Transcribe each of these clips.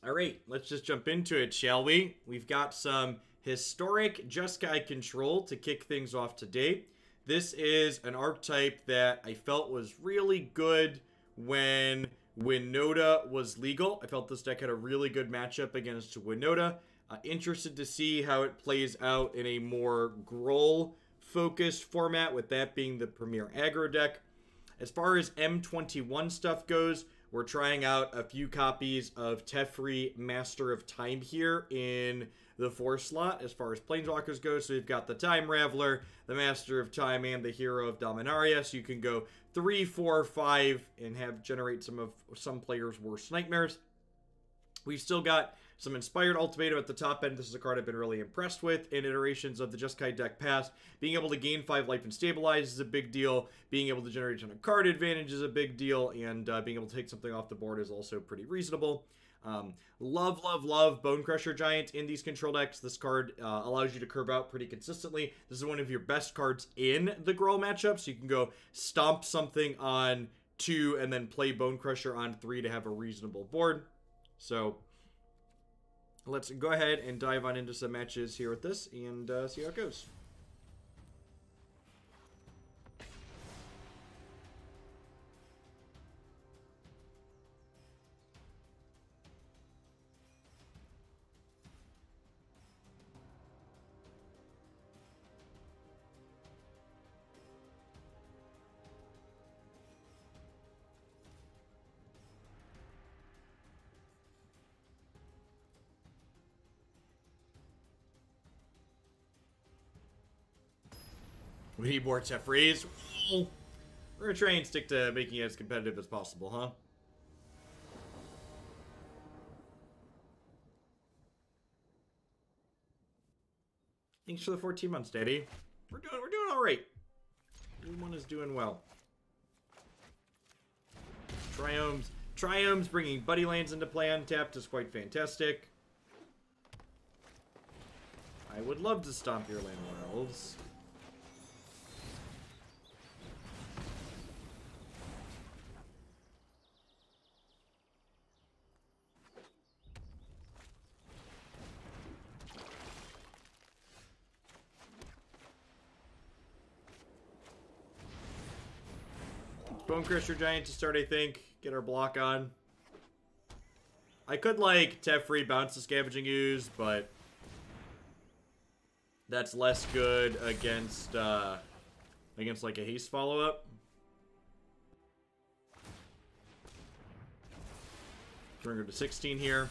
All right, let's just jump into it, shall we? We've got some historic Jeskai control to kick things off today. This is an archetype that I felt was really good when Winota was legal. I felt this deck had a really good matchup against Winota. Interested to see how it plays out in a more Gruul-focused format, with that being the premier aggro deck. As far as M21 stuff goes, we're trying out a few copies of Teferi Master of Time here in the 4 slot as far as Planeswalkers go. So we've got the Time Raveler, the Master of Time, and the Hero of Dominaria. So you can go 3, 4, 5 and have generate some of some players' worst nightmares. We've still got some Inspired Ultimatum at the top end. This is a card I've been really impressed with in iterations of the Jeskai deck past. Being able to gain 5 life and stabilize is a big deal. Being able to generate a ton of card advantage is a big deal. And being able to take something off the board is also pretty reasonable. Love Bonecrusher Giant in these control decks. This card allows you to curve out pretty consistently. This is one of your best cards in the Gruul matchup. So you can go stomp something on 2 and then play Bonecrusher on 3 to have a reasonable board. So let's go ahead and dive on into some matches here with this and see how it goes. We need more Teferis. We're going to try and stick to making it as competitive as possible, huh? Thanks for the 14 months, Daddy. We're doing all right. Everyone is doing well. Triome's bringing Buddy Lands into play untapped is quite fantastic. I would love to stomp your land elves. Bonecrusher Giant to start, I think. Get our block on. I could, like, Teferi bounce the Scavenging Ooze, but that's less good against, like, a haste follow-up. We're going to go to 16 here.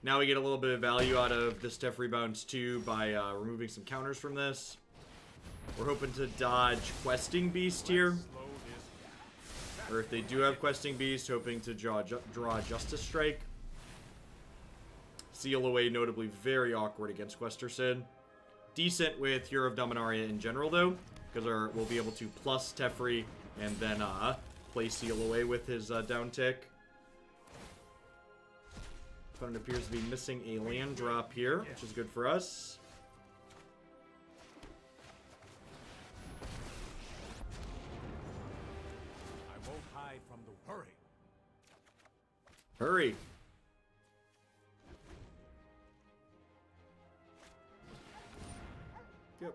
Now we get a little bit of value out of this Teferi bounce, too, by removing some counters from this. We're hoping to dodge Questing Beast here. Or if they do have Questing Beast, hoping to draw Justice Strike. Seal Away, notably very awkward against Questerson. Decent with Hero of Dominaria in general, though, because we'll be able to plus Teferi and then play Seal Away with his down tick. Opponent appears to be missing a land drop here, which is good for us. Hurry. Yep.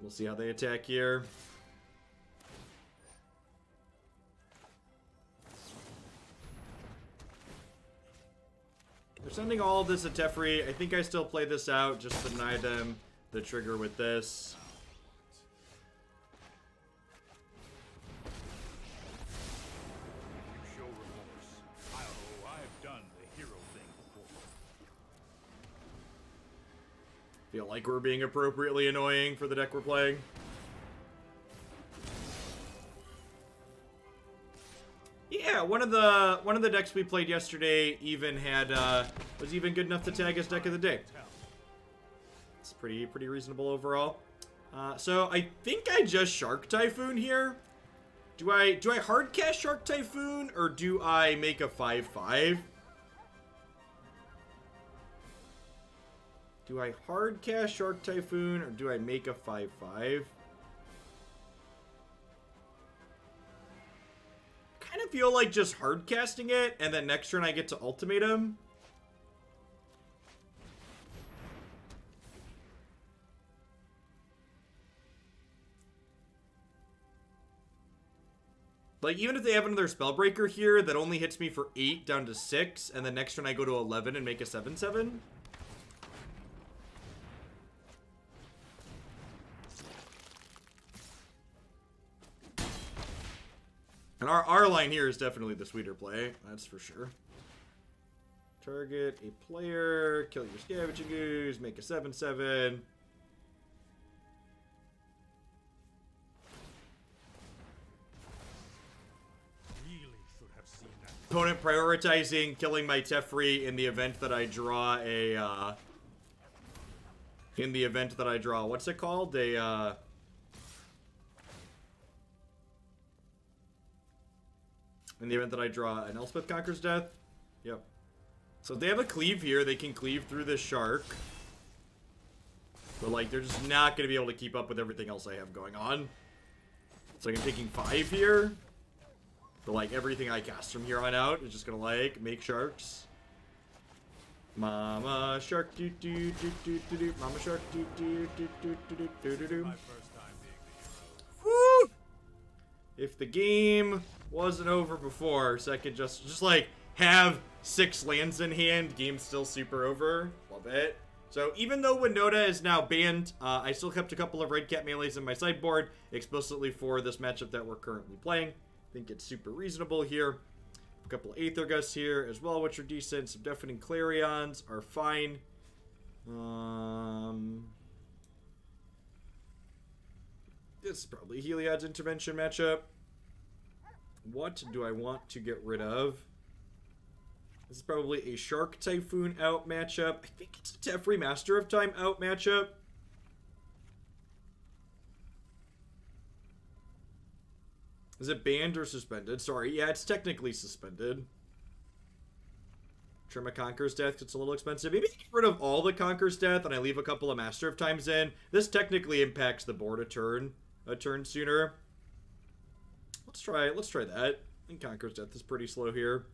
We'll see how they attack here. They're sending all of this at Teferi. I think I still play this out, just deny them the trigger with this. Feel like we're being appropriately annoying for the deck we're playing. Yeah, one of the decks we played yesterday even had was even good enough to tag as deck of the day. It's pretty reasonable overall. So I think I just Shark Typhoon here. Do I hard cast Shark Typhoon or do I make a 5/5? Do I hard cast Shark Typhoon or do I make a 5/5? feel like just hard casting it, and then next turn I get to Ultimatum. Like, even if they have another Spellbreaker here that only hits me for 8 down to 6, and then next turn I go to 11 and make a 7/7. And our line here is definitely the sweeter play, that's for sure. Target a player, kill your Scavenging Ooze, make a 7/7. Opponent prioritizing killing my Teferi in the event that I draw a, what's it called? In the event that I draw an Elspeth Conquers Death. Yep. So if they have a cleave here, they can cleave through this shark. But, like, they're just not going to be able to keep up with everything else I have going on. So I'm taking 5 here. But, like, everything I cast from here on out is just gonna, like, make sharks. Mama shark doo doo doo doo doo doo. Mama shark doo doo doo doo doo doo doo doo. Woo! If the game wasn't over before, so I could just like, have 6 lands in hand, game's still super over. Love it. So, even though Winota is now banned, I still kept a couple of Redcap Melees in my sideboard, explicitly for this matchup that we're currently playing. I think it's super reasonable here. A couple of Aether Gusts here as well, which are decent. Some Deafening Clarions are fine. This is probably Heliod's Intervention matchup. What do I want to get rid of? This is probably a Shark Typhoon out matchup. I think it's a Teferi Master of Time out matchup. Is it banned or suspended? Sorry, yeah, it's technically suspended. Trima Conquer's Death, it's a little expensive. Maybe get rid of all the Conquer's Death and I leave a couple of Master of Times in. This technically impacts the board a turn sooner. Let's try that. I think Conquer's Death is pretty slow here.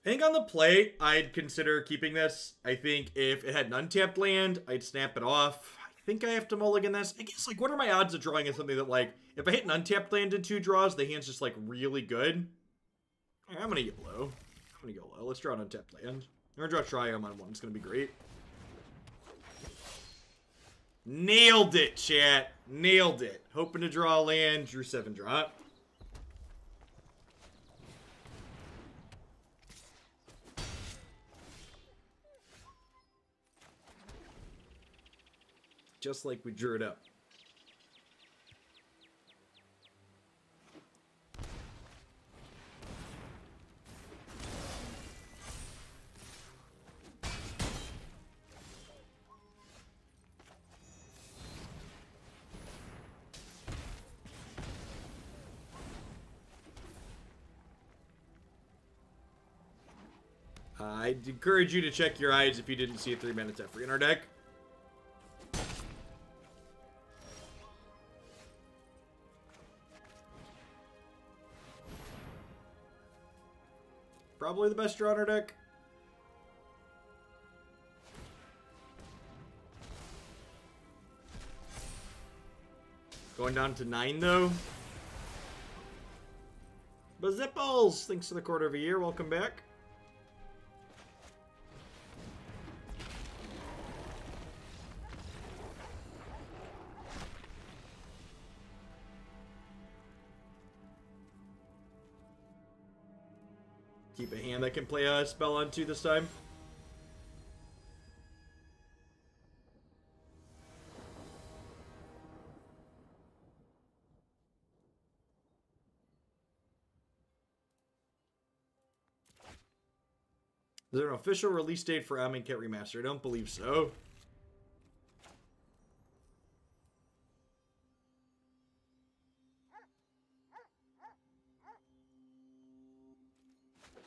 I think on the play, I'd consider keeping this. I think if it had an untapped land, I'd snap it off. I think I have to mulligan this. I guess, like, what are my odds of drawing in something that, like, if I hit an untapped land in 2 draws, the hand's just, like, really good? I'm gonna get low. I'm gonna go low. Let's draw an untapped land. I'm gonna draw Triome on 1. It's gonna be great. Nailed it, chat. Nailed it. Hoping to draw a land. Drew 7 drop. Just like we drew it up. I'd encourage you to check your eyes if you didn't see a 3-mana Teferi in our deck. Probably the best draw in our deck. Going down to 9, though. Bazipples! Thanks for the quarter of a year. Welcome back. Keep a hand that can play a spell on 2 this time. Is there an official release date for Amonkhet Remastered? I don't believe so.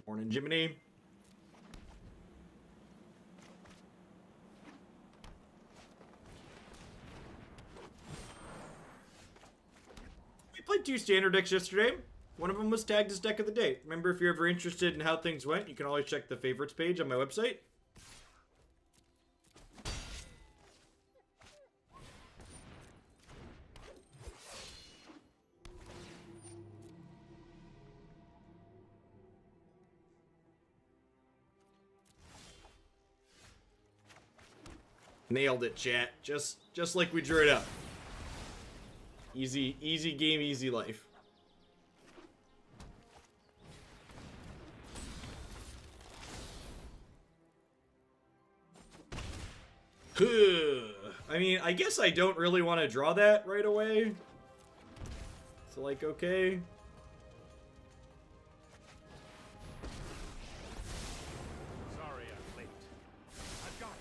Morning, Jiminy. We played 2 standard decks yesterday. One of them was tagged as deck of the day. Remember, if you're ever interested in how things went, you can always check the favorites page on my website. Nailed it, chat. Just like we drew it up. Easy game, easy life. I mean, I guess I don't really want to draw that right away. So, like, okay. Sorry I'm late. I've got it.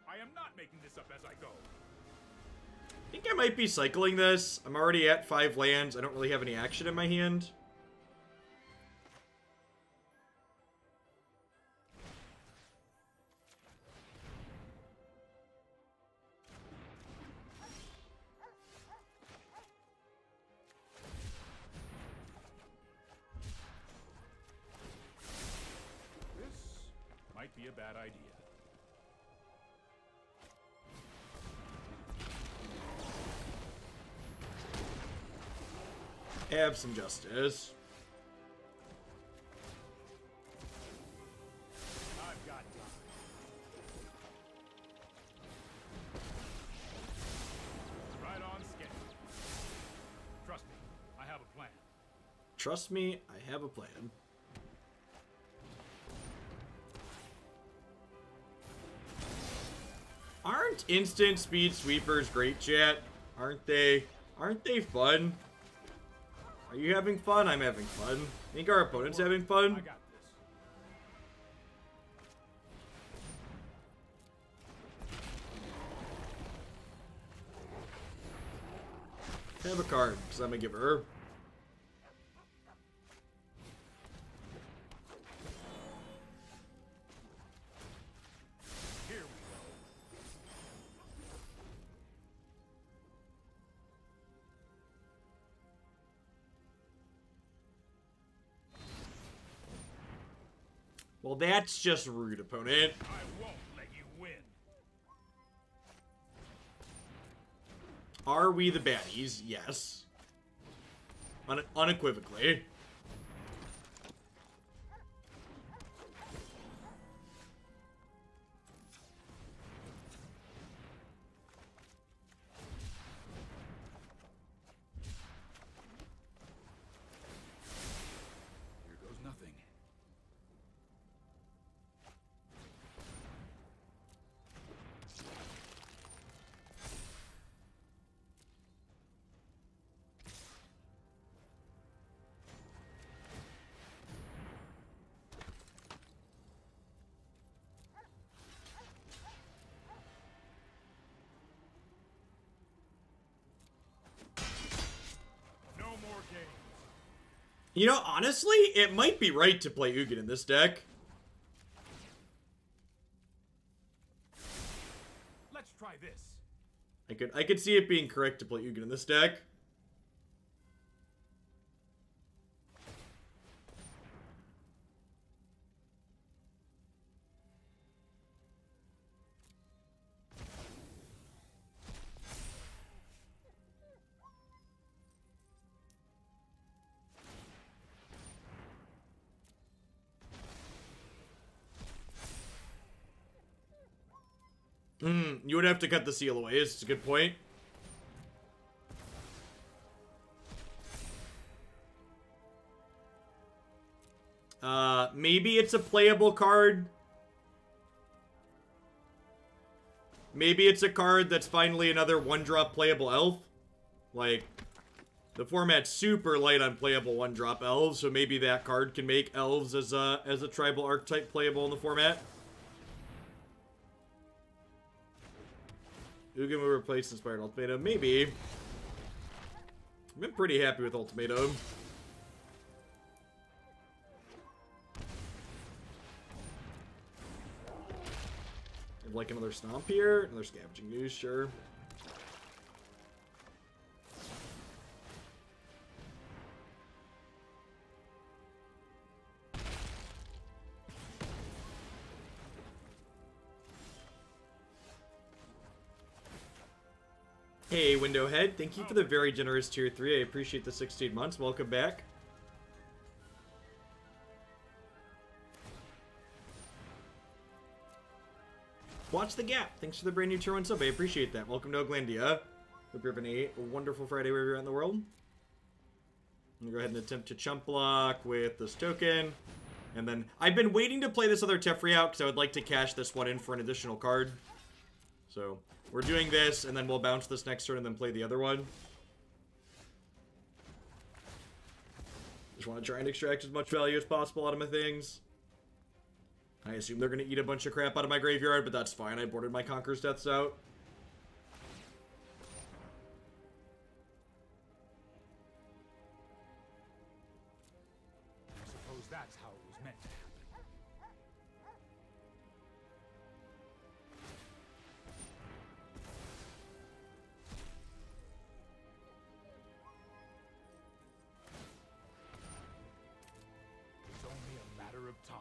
I am not making this up as I go. I think I might be cycling this. I'm already at 5 lands. I don't really have any action in my hand. This might be a bad idea. Have some justice. I've got time. Right on schedule. Trust me, I have a plan. Trust me, I have a plan. Aren't instant speed sweepers great, chat? Aren't they? Aren't they fun? Are you having fun? I'm having fun. Think our opponent's having fun? I got this. Have a card, because I'm a giver. Here we go. Well, that's just rude, opponent. I won't let you win. Are we the baddies? Yes. Unequivocally. Here goes nothing. No more games. You know, honestly, it might be right to play Ugin in this deck. Let's try this. I could see it being correct to play Ugin in this deck. You would have to cut the seal away. It's a good point. Maybe it's a playable card. maybe it's a card that's finally another 1-drop playable elf. Like, the format's super light on playable 1-drop elves, so maybe that card can make elves as a tribal archetype playable in the format. Ugin will replace Inspired Ultimatum. Maybe. I've been pretty happy with Ultimatum. I'd like another Stomp here. Another Scavenging Ooze, sure. Hey, Windowhead, thank you for the very generous tier 3. I appreciate the 16 months. Welcome back. Watch the Gap. Thanks for the brand new tier 1 sub. I appreciate that. Welcome to Oglandia. Hope you're having a wonderful Friday wherever you're at in the world. I'm going to go ahead and attempt to chump block with this token. And then, I've been waiting to play this other Teferi out because I would like to cash this one in for an additional card. So, we're doing this, and then we'll bounce this next turn and then play the other one. Just want to try and extract as much value as possible out of my things. I assume they're going to eat a bunch of crap out of my graveyard, but that's fine. I boarded my Conqueror's Deaths out. I suppose that's how it was meant to happen. It's only a matter of time.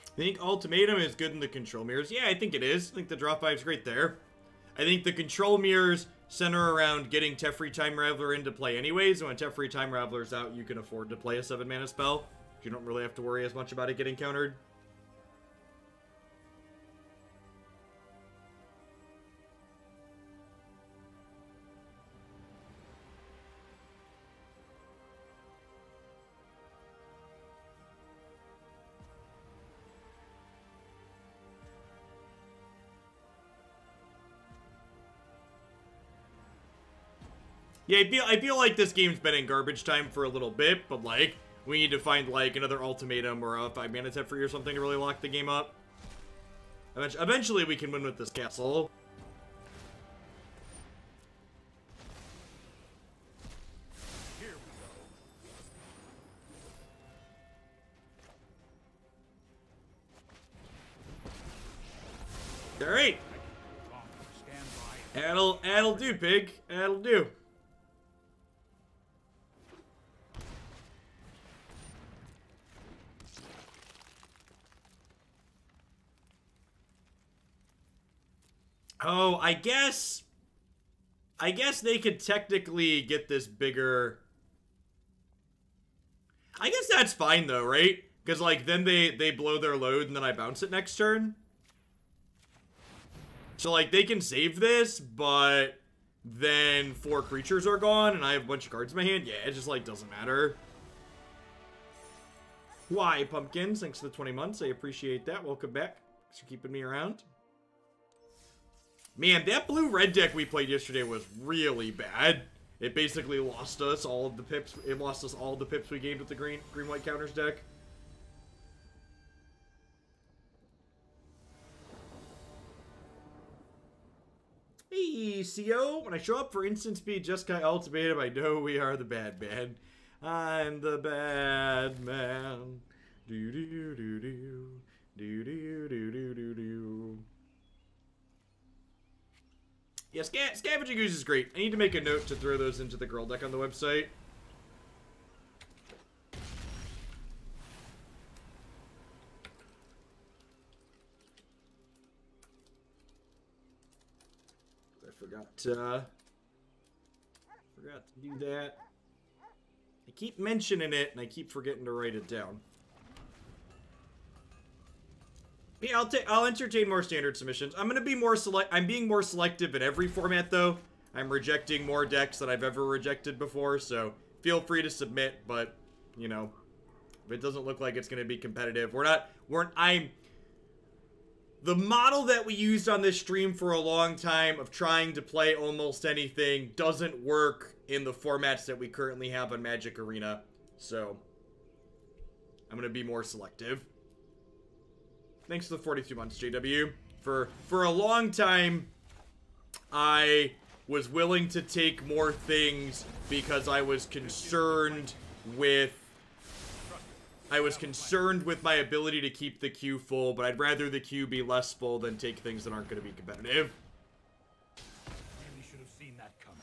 I think Ultimatum is good in the control mirrors. Yeah, I think it is. I think the drop vibe's great there. I think the control mirrors center around getting Teferi Time Raveler into play anyways. And when Teferi Time Raveler's out, you can afford to play a 7-mana spell. You don't really have to worry as much about it getting countered. Yeah, I feel like this game's been in garbage time for a little bit, but, like, we need to find, like, another Ultimatum or a 5-mana Teferi or something to really lock the game up. Eventually we can win with this castle. Here we go. Alright. Stand by. That'll do, pig. That'll do. Oh, I guess they could technically get this bigger. I guess that's fine though, right? Because like then they blow their load and then I bounce it next turn. So like they can save this, but then 4 creatures are gone and I have a bunch of cards in my hand. Yeah, it just like doesn't matter. Why, Pumpkins? Thanks for the 20 months. I appreciate that. Welcome back. Thanks for keeping me around. Man, that blue-red deck we played yesterday was really bad. It basically lost us all of the pips. It lost us all of the pips we gained with the green-white counters deck. Hey, CO. When I show up for instant speed Jeskai Ultimatum, I know we are the bad man. I'm the bad man. Do-do-do-do. Do-do-do-do-do-do. Yeah, Scavenging Ooze is great. I need to make a note to throw those into the girl deck on the website. Forgot to do that. I keep mentioning it, and I keep forgetting to write it down. Yeah, I'll entertain more standard submissions. I'm being more selective in every format, though. I'm rejecting more decks than I've ever rejected before, so feel free to submit, but, you know, if it doesn't look like it's going to be competitive, the model that we used on this stream for a long time of trying to play almost anything doesn't work in the formats that we currently have on Magic Arena, so I'm going to be more selective. Thanks to the 42 months, JW. For a long time, I was willing to take more things because I was concerned with my ability to keep the queue full, but I'd rather the queue be less full than take things that aren't going to be competitive. Really should have seen that coming.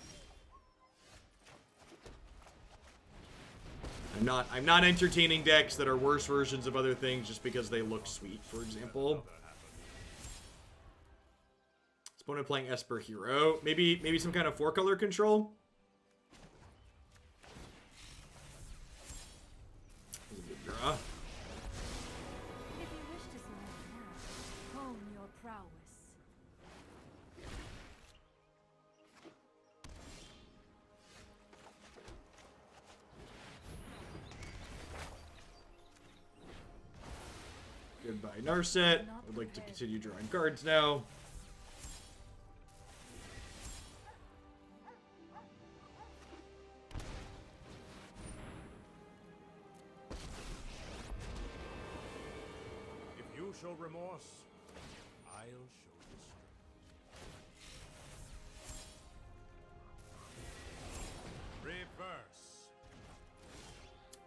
I'm not entertaining decks that are worse versions of other things just because they look sweet, for example. This opponent playing Esper Hero. Maybe some kind of 4-color control? That's a good draw. If you wish to see my hand, hone your prowess. Goodbye, Narset. I'd like to continue drawing cards now. If you show remorse, I'll show restraint. Reverse.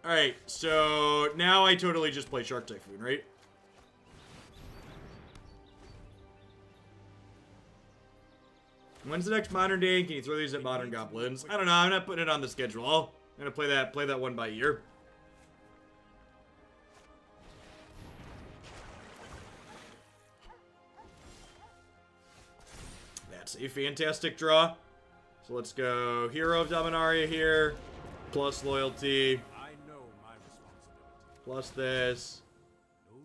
Alright, so now I totally just play Shark Typhoon, right? When's the next Modern Day? Can you throw these at Modern Goblins? I don't know. I'm not putting it on the schedule. I'm gonna play that one by ear. That's a fantastic draw. So let's go Hero of Dominaria here, plus Loyalty, I know my responsibility. plus this.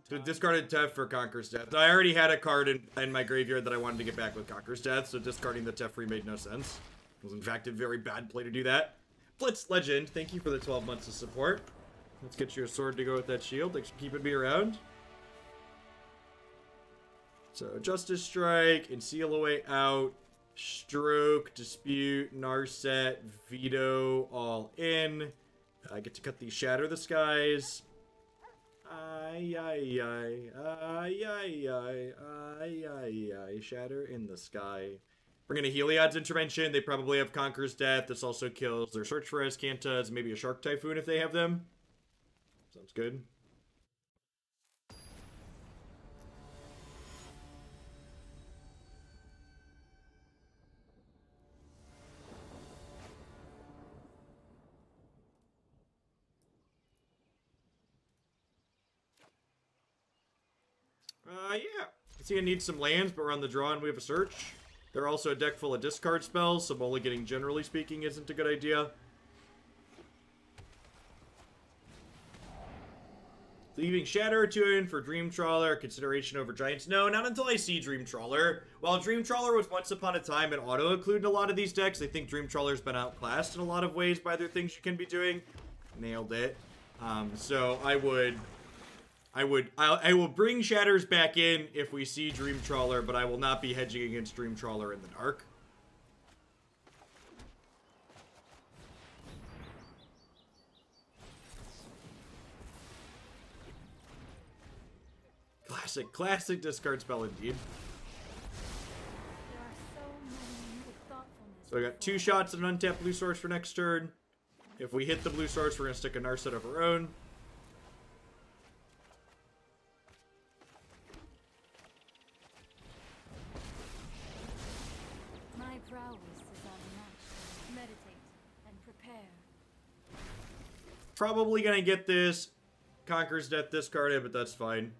No So discarded Tef for Conqueror's Death. I already had a card in my graveyard that I wanted to get back with Conqueror's Death, so discarding the Teferi made no sense. It was in fact a very bad play to do that. Blitz Legend, thank you for the 12 months of support. Let's get you a sword to go with that shield. Thanks for keeping me around. So Justice Strike, and Seal Away out. Stroke, Dispute, Narset, Veto, all in. I get to cut these Shatter the Skies. Shatter in the sky. Bring in a Heliod's Intervention. They probably have Conqueror's Death. This also kills their search for Azcantas. Maybe a Shark Typhoon if they have them. Sounds good. Yeah. I see I need some lands, but we're on the draw and we have a search. They're also a deck full of discard spells, so mulliganing, generally speaking, isn't a good idea. Leaving Shatter to in for Dream Trawler, consideration over Giants. No, not until I see Dream Trawler. While Dream Trawler was once upon a time an auto-include in a lot of these decks, I think Dream Trawler's been outclassed in a lot of ways by other things you can be doing. Nailed it. So I will bring Shatters back in if we see Dream Trawler, but I will not be hedging against Dream Trawler in the dark. Classic discard spell indeed. There are so many with thoughtfulness. So I got 2 shots at an untapped blue source for next turn. If we hit the blue source, we're going to stick a Narset of our own. My prowess is unmatched. Meditate and prepare. Probably going to get this Conqueror's Death discarded, but that's fine.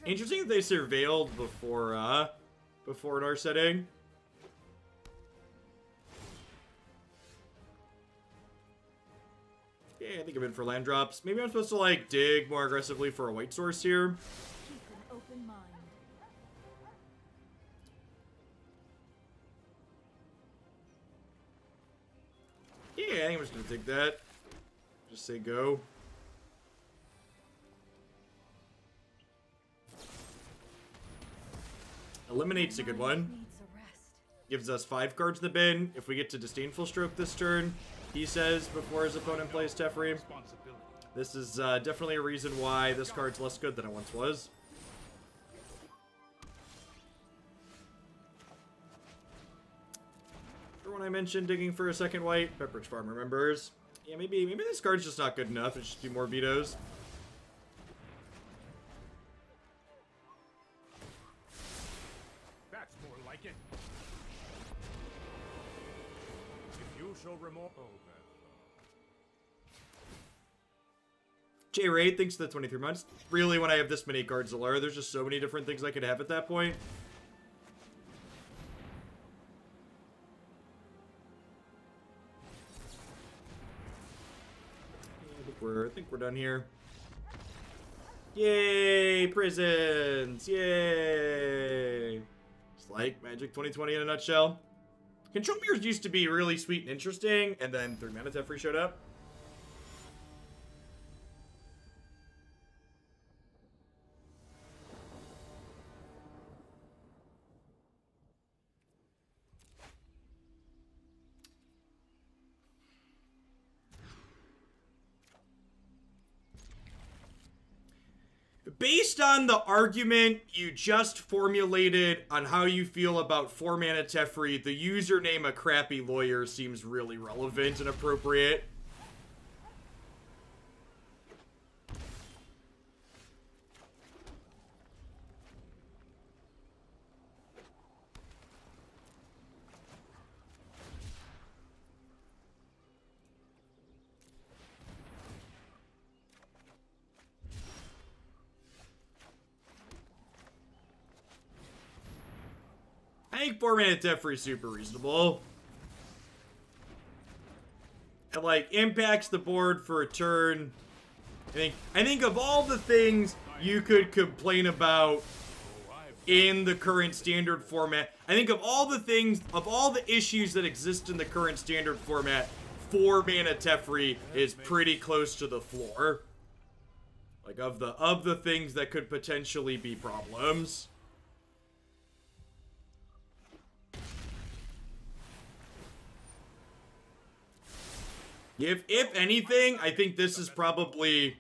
Interesting that they surveilled before Narsetting. Yeah, I think I'm in for land drops. Maybe I'm supposed to, like, dig more aggressively for a white source here. Keep an open mind. Yeah, I think I'm just gonna take that. Just say go. Eliminate's a good one. Needs a rest. Gives us 5 cards in the bin. If we get to Disdainful Stroke this turn, he says before his opponent plays Teferi. Responsibility. This is definitely a reason why this card's less good than it once was. For when I mentioned digging for a second white, Pepperidge Farm remembers. Yeah, maybe this card's just not good enough. It should be more vetoes. That's more like it. If you shall remorse. Oh, J-Ray thinks the 23 months. Really, when I have this many cards to lure, there's just so many different things I could have at that point. I think we're done here. Yay, prisons! Yay! It's like Magic 2020 in a nutshell. Control mirrors used to be really sweet and interesting, and then 3 mana Teferi showed up. Based on the argument you just formulated on how you feel about 4 mana Teferi, the username a crappy lawyer seems really relevant and appropriate. I think 4 mana Teferi is super reasonable. It, like, impacts the board for a turn. I think of all the things you could complain about in the current standard format, I think of all the things, of all the issues that exist in the current standard format, 4 mana Teferi is pretty close to the floor. Like, of the things that could potentially be problems. If anything, I think this is probably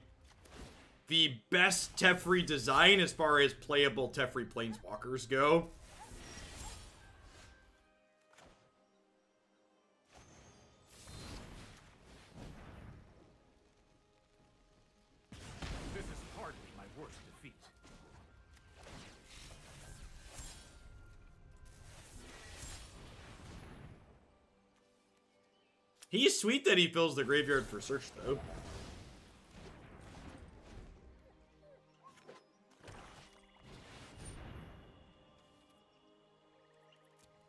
the best Teferi design as far as playable Teferi Planeswalkers go. this is hardly my worst defeat. He's sweet that he fills the graveyard for search, though.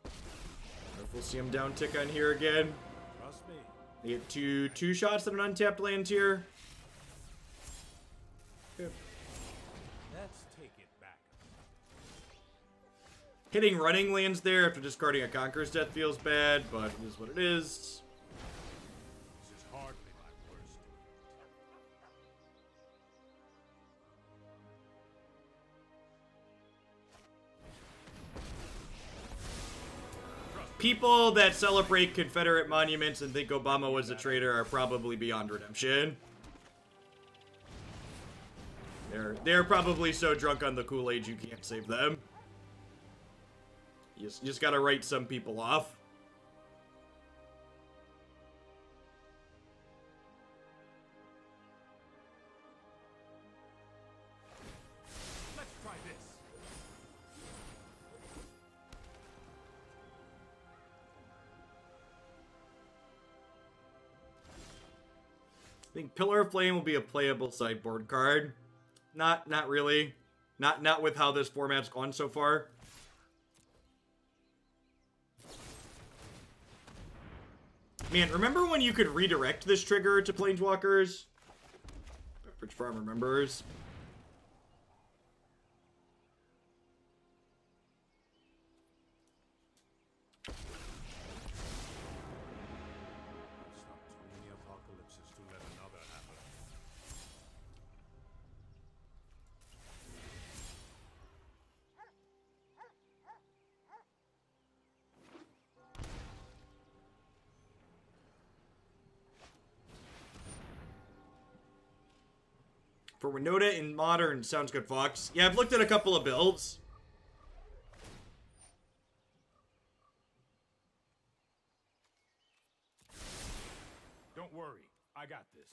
If we'll see him down tick on here again. Trust me. They get two shots at an untapped land here. Okay. Let's take it back. Hitting running lands there after discarding a Conqueror's Death feels bad, but it is what it is. This is hardly my worst. People that celebrate Confederate monuments and think Obama was a traitor are probably beyond redemption. They're probably so drunk on the Kool-Aid you can't save them. You just gotta write some people off. Let's try this. I think Pillar of Flame will be a playable sideboard card. Not really. Not with how this format's gone so far. Man, remember when you could redirect this trigger to Planeswalkers? Beverage Farm remembers. Stop too many apocalypses to let another happen. For Winota in Modern, sounds good, Fox. Yeah, I've looked at a couple of builds. Don't worry, I got this.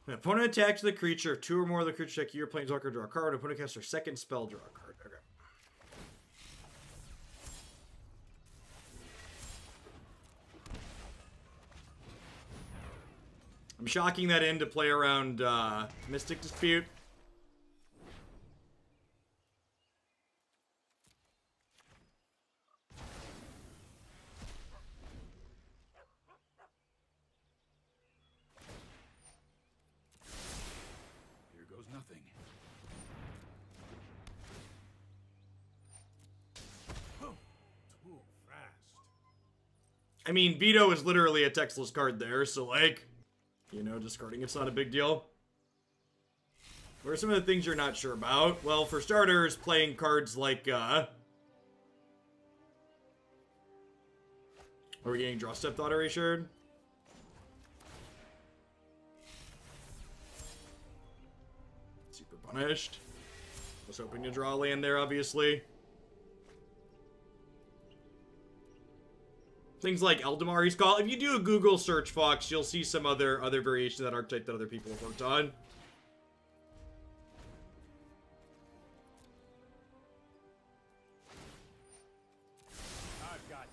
When opponent attacks the creature, if 2 or more of the creature check your Planeswalker, draw a card. When opponent casts their second spell, draw a card. Okay. I'm shocking that in to play around Mystic Dispute. Here goes nothing. Too fast. I mean, Veto is literally a textless card there, so like, you know, discarding it's not a big deal. What are some of the things you're not sure about? Well, for starters, playing cards like, are we getting Draw Step Thought Erasure? Super Punished. Was hoping to draw a land there, obviously. Things like Eldamari's Call. If you do a Google search, Fox, you'll see some other variations of that archetype that other people have worked on. I've got time.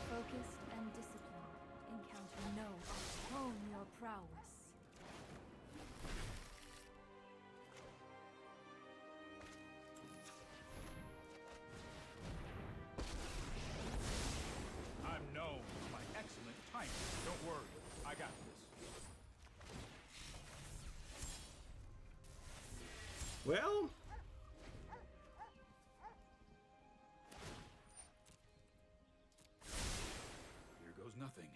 Focused and disciplined, encounter no hone your prowess. I'm known for my excellent timing. Don't worry, I got this. Well, Here goes nothing.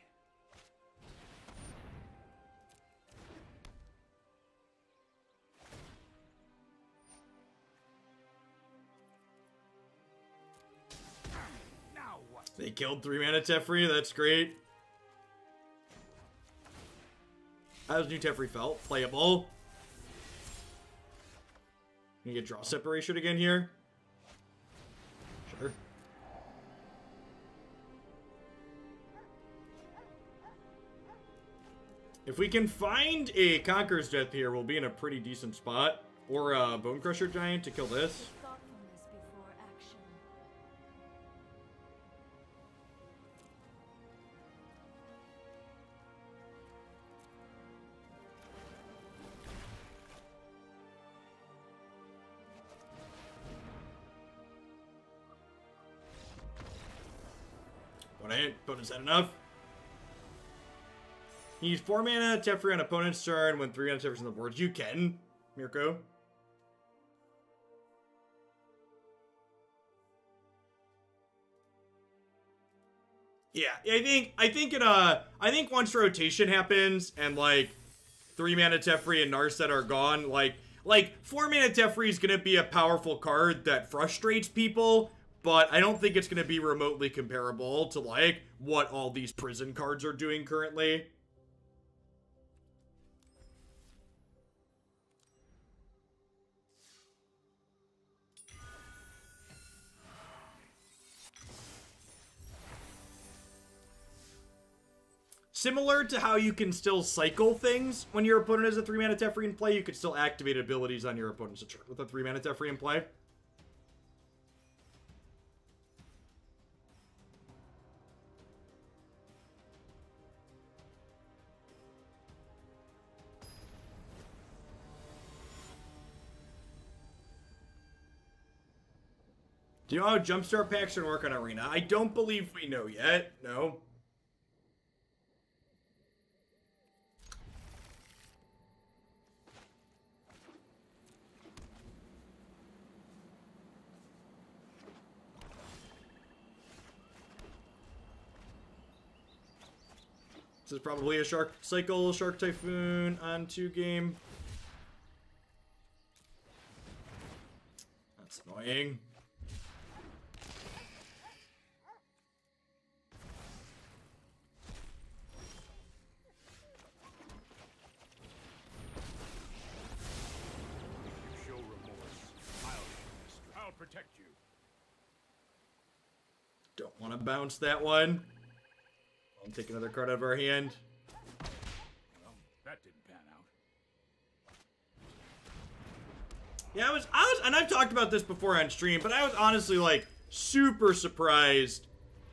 Now what? they killed 3-mana Teferi. That's great. How's new Teferi felt? Playable. Can you get Draw Separation again here? Sure. If we can find a Conqueror's Death here, we'll be in a pretty decent spot. Or a Bonecrusher Giant to kill this. Thoughtfulness before action. But is that enough? You use 4 mana Teferi on opponent's turn when 3 mana Teferi's on the board. You can, Mirko. Yeah, I think once rotation happens and like 3 mana Teferi and Narset are gone, like 4 mana Teferi is gonna be a powerful card that frustrates people, but I don't think it's gonna be remotely comparable to like what all these prison cards are doing currently. similar to how you can still cycle things when your opponent has a 3-mana Teferi in play, you could still activate abilities on your opponent's turn with a 3-mana Teferi in play. Do you know how Jumpstart packs are work on Arena? I don't believe we know yet. No. This is probably a Shark Typhoon on 2 game. That's annoying. Protect you. Don't want to bounce that one. I'll take another card out of our hand. Well, that didn't pan out. Yeah, I was, and I've talked about this before on stream, but I was honestly like super surprised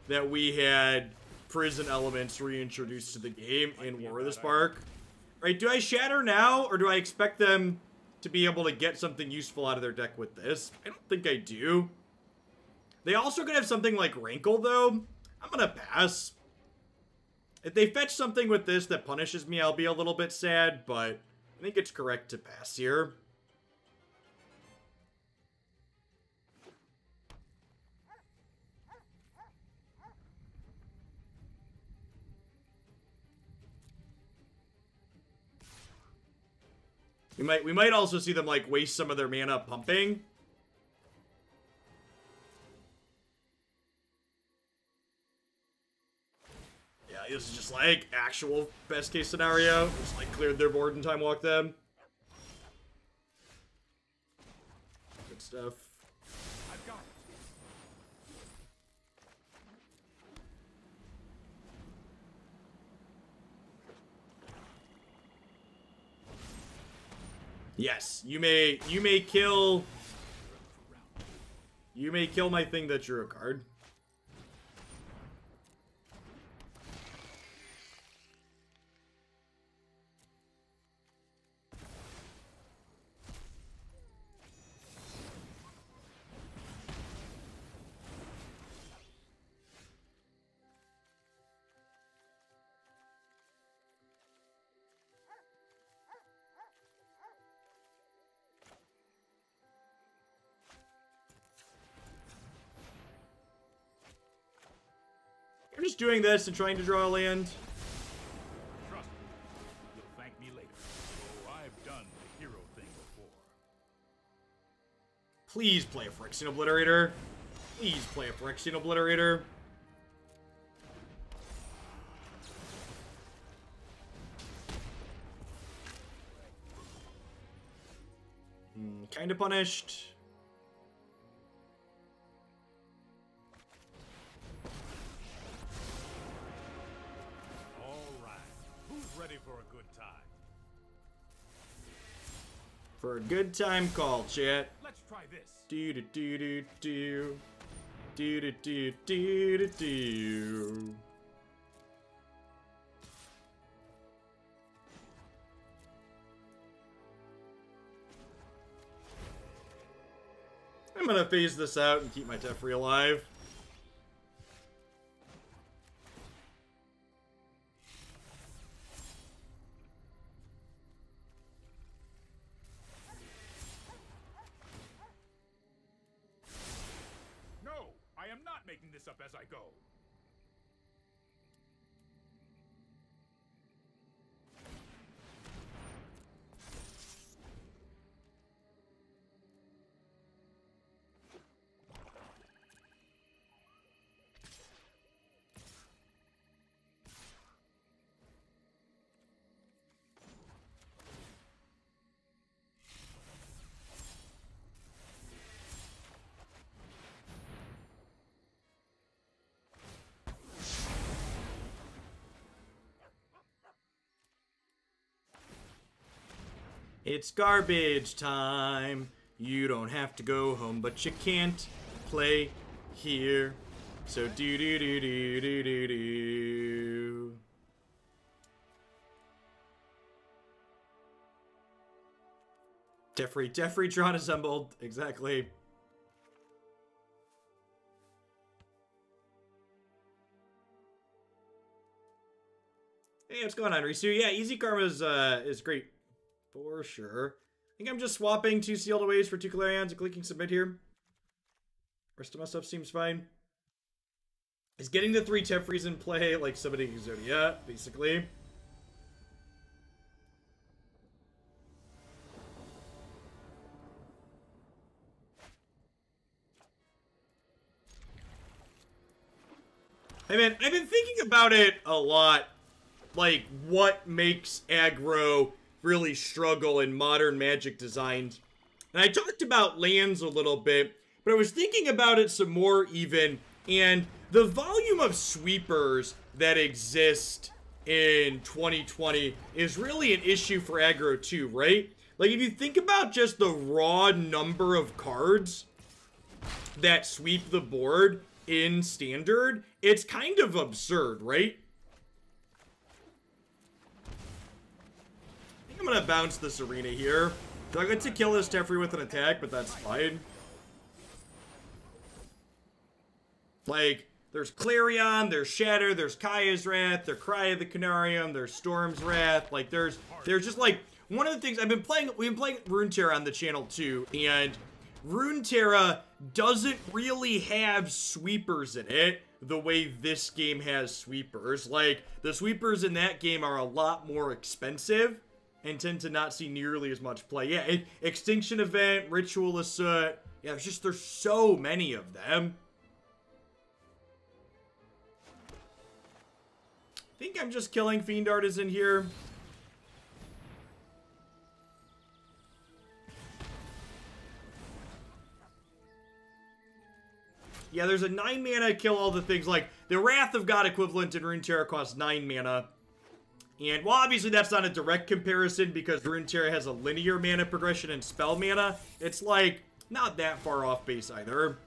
that we had prison elements reintroduced to the game in War of the Spark. Right? Do I shatter now, or do I expect them to be able to get something useful out of their deck with this? I don't think I do. They also could have something like Rankle, though. I'm gonna pass. If they fetch something with this that punishes me, I'll be a little bit sad, but I think it's correct to pass here. We might also see them like waste some of their mana pumping. Yeah, this is just like actual best case scenario. Just like cleared their board and time walked them. Good stuff. I've got it. Yes, you may kill. You may kill my thing that drew a card. I'm just doing this and trying to draw a land. Trust me, you'll thank me later. Oh, I've done the hero thing before. Please play a Phyrexian Obliterator. Please play a Phyrexian Obliterator. Kinda punished. Ready for a good time. For a good time call, chat. Let's try this. Do do do do do. Do do do do do do. I'm gonna phase this out and keep my Teferi alive. Making this up as I go. It's garbage time. You don't have to go home, but you can't play here. So do do do do do do do. Teferi drawn assembled. Exactly. Hey, what's going on, Risu? Yeah, Easy Karma is great. For sure. I think I'm just swapping 2 Sealed Aways for 2 Clarions and clicking submit here. Rest of my stuff seems fine. Is getting the 3 Teferis in play like somebody Exodia, basically. I've been thinking about it a lot. Like, what makes aggro really struggle in modern Magic designs. And I talked about lands a little bit, but I was thinking about it some more even, and the volume of sweepers that exist in 2020 is really an issue for aggro too, right? Like, if you think about just the raw number of cards that sweep the board in Standard, it's kind of absurd, right? I'm gonna bounce this arena here. I get to kill this Teferi with an attack, but that's fine. Like, there's Clarion, there's Shatter, there's Kaya's Wrath, there's Cry of the Canarium, there's Storm's Wrath. Like, there's just like, one of the things we've been playing Runeterra on the channel too, and Runeterra doesn't really have sweepers in it the way this game has sweepers. Like, the sweepers in that game are a lot more expensive and tend to not see nearly as much play. Yeah, Extinction Event, Ritual Assault. Yeah, there's so many of them. I think I'm just killing Fiend Artisan here. Yeah, there's a 9 mana kill all the things. Like, the Wrath of God equivalent in Runeterra costs 9 mana. And, well, obviously that's not a direct comparison because Runeterra has a linear mana progression and spell mana. It's, like, not that far off base either.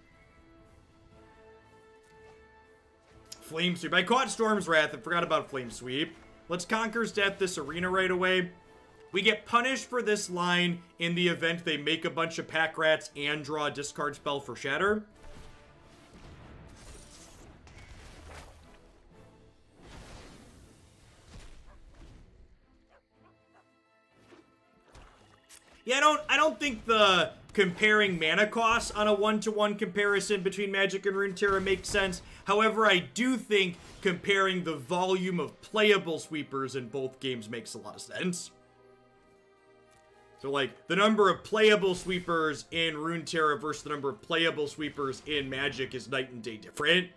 Flame Sweep. I caught Storm's Wrath and forgot about Flame Sweep. Let's Conquer's Death this arena right away. We get punished for this line in the event they make a bunch of Pack Rats and draw a discard spell for Shatter. Yeah, I don't think the comparing mana costs on a one-to-one comparison between Magic and Runeterra makes sense. However, I do think comparing the volume of playable sweepers in both games makes a lot of sense. So, like, the number of playable sweepers in Runeterra versus the number of playable sweepers in Magic is night and day different.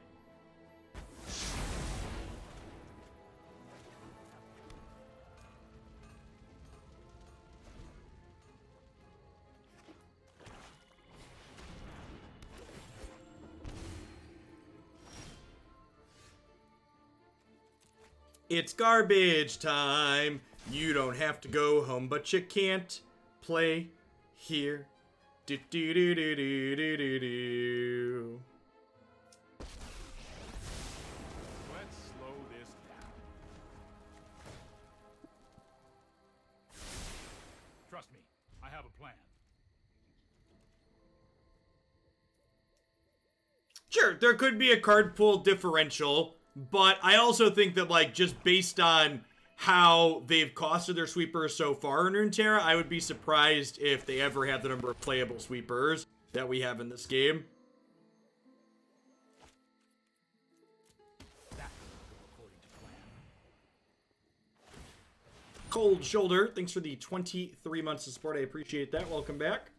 It's garbage time. You don't have to go home, but you can't play here. Do do do do do do do do. Let's slow this down. Trust me, I have a plan. Sure, there could be a card pool differential. But I also think that, like, just based on how they've costed their sweepers so far in Runeterra, I would be surprised if they ever have the number of playable sweepers that we have in this game. Cold Shoulder, thanks for the 23 months of support. I appreciate that. Welcome back.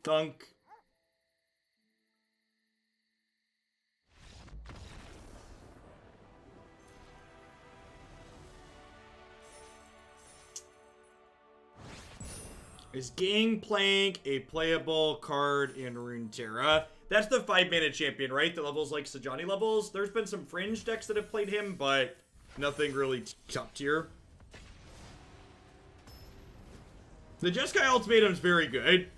Thunk. Is Gangplank a playable card in Runeterra? That's the 5-mana champion, right? The levels like Sajani levels. There's been some fringe decks that have played him, but nothing really top tier. The Jeskai Ultimatum is very good.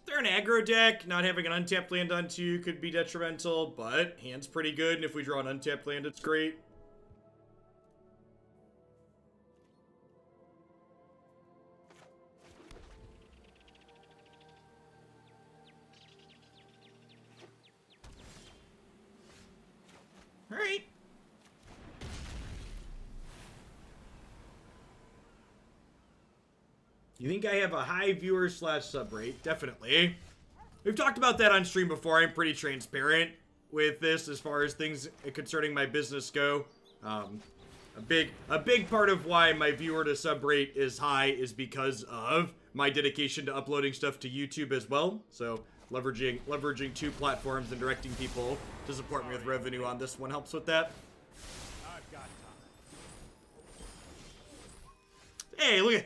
They're an aggro deck. Not having an untapped land on 2 could be detrimental, but hand's pretty good, and if we draw an untapped land, it's great. Alright. You think I have a high viewer slash sub rate? Definitely. We've talked about that on stream before. I'm pretty transparent with this as far as things concerning my business go. A big part of why my viewer to sub rate is high is because of my dedication to uploading stuff to YouTube as well. So leveraging 2 platforms and directing people to support me with revenue on this one helps with that. Hey, look at,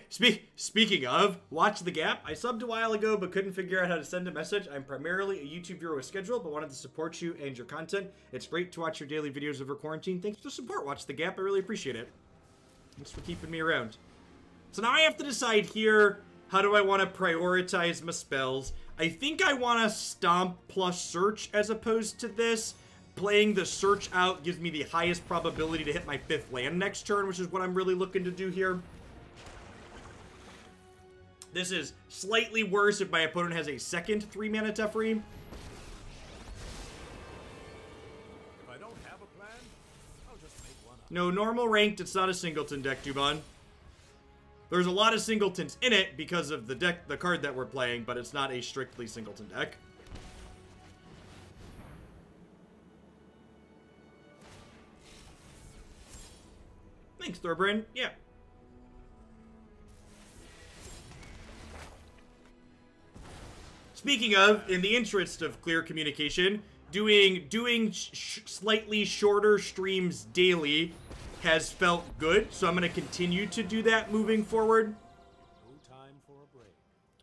speaking of, watch the gap. I subbed a while ago, but couldn't figure out how to send a message. I'm primarily a YouTube viewer with schedule, but wanted to support you and your content. It's great to watch your daily videos over quarantine. Thanks for the support. Watch the gap. I really appreciate it. Thanks for keeping me around. So now I have to decide here, how do I want to prioritize my spells? I think I want to Stomp plus Search as opposed to this. Playing the Search out gives me the highest probability to hit my 5th land next turn, which is what I'm really looking to do here. This is slightly worse if my opponent has a second 3-mana Teferi. If I don't have a plan, I'll just make one up. No, normal ranked, it's not a singleton deck, Dubon. There's a lot of singletons in it because of the card that we're playing, but it's not a strictly singleton deck. Thanks, Thorbrand. Yeah. Speaking of, in the interest of clear communication, doing slightly shorter streams daily has felt good, so I'm going to continue to do that moving forward. No time for a break.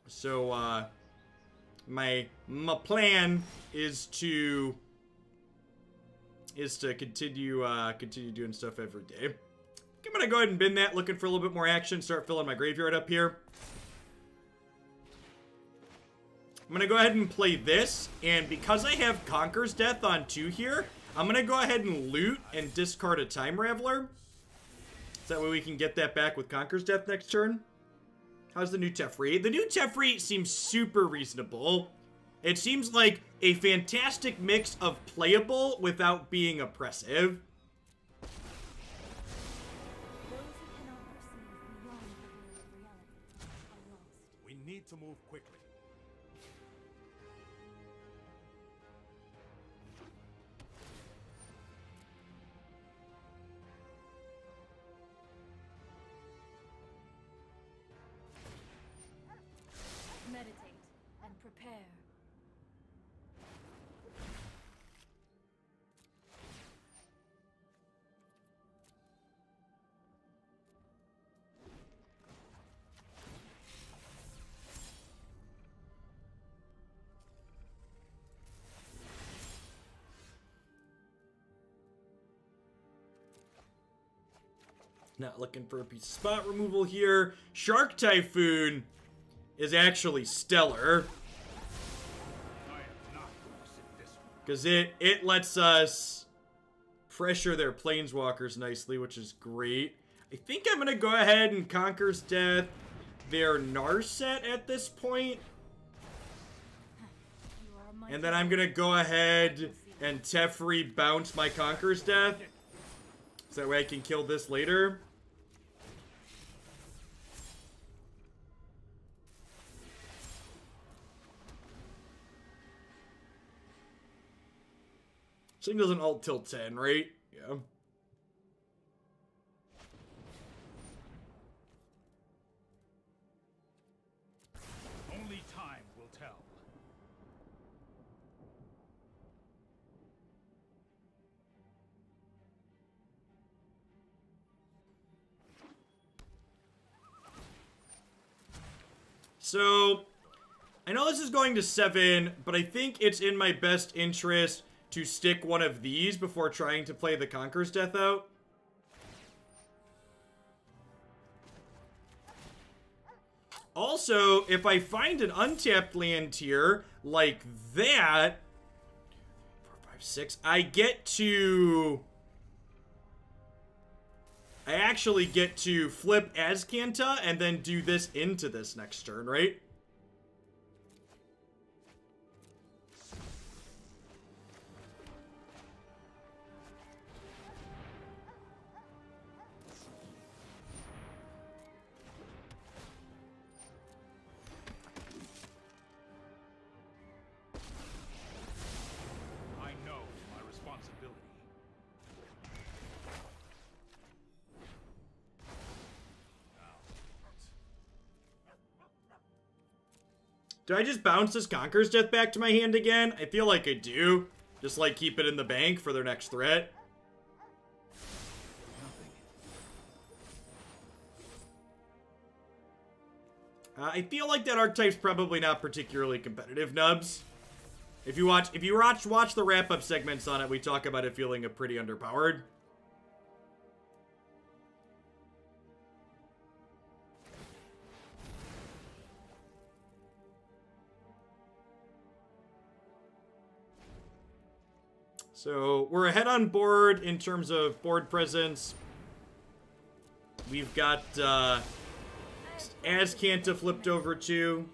So, my plan is to continue doing stuff every day. I'm going to go ahead and bin that, looking for a little bit more action, start filling my graveyard up here. I'm going to go ahead and play this, and because I have Conquer's Death on 2 here, I'm going to go ahead and loot and discard a Time Raveler. So that way we can get that back with Conquer's Death next turn. How's the new Teferi? The new Teferi seems super reasonable. It seems like a fantastic mix of playable without being oppressive. Those who cannot perceive beyond the veil of reality are lost. We need to move quickly. Meditate and prepare. Not looking for a piece of spot removal here. Shark Typhoon is actually stellar. I am not going to sit this one. Because it lets us pressure their planeswalkers nicely, which is great. I think I'm going to go ahead and Conquer's Death their Narset at this point. You are And then I'm gonna go ahead and Teferi bounce my Conqueror's Death. So that way I can kill this later. Thing doesn't ult till 10, right? Yeah. Only time will tell. So, I know this is going to 7, but I think it's in my best interest to stick one of these before trying to play the Conqueror's Death out. Also, if I find an untapped land here, like that, 4, 5, 6, I actually get to flip Azcanta and then do this into this next turn, right? Do I just bounce this Conqueror's Death back to my hand again? I feel like I do. Just like keep it in the bank for their next threat. I feel like that archetype's probably not particularly competitive, Nubs. If you watch the wrap-up segments on it, we talk about it feeling pretty underpowered. So, we're ahead on board in terms of board presence. We've got Azcanta flipped over too.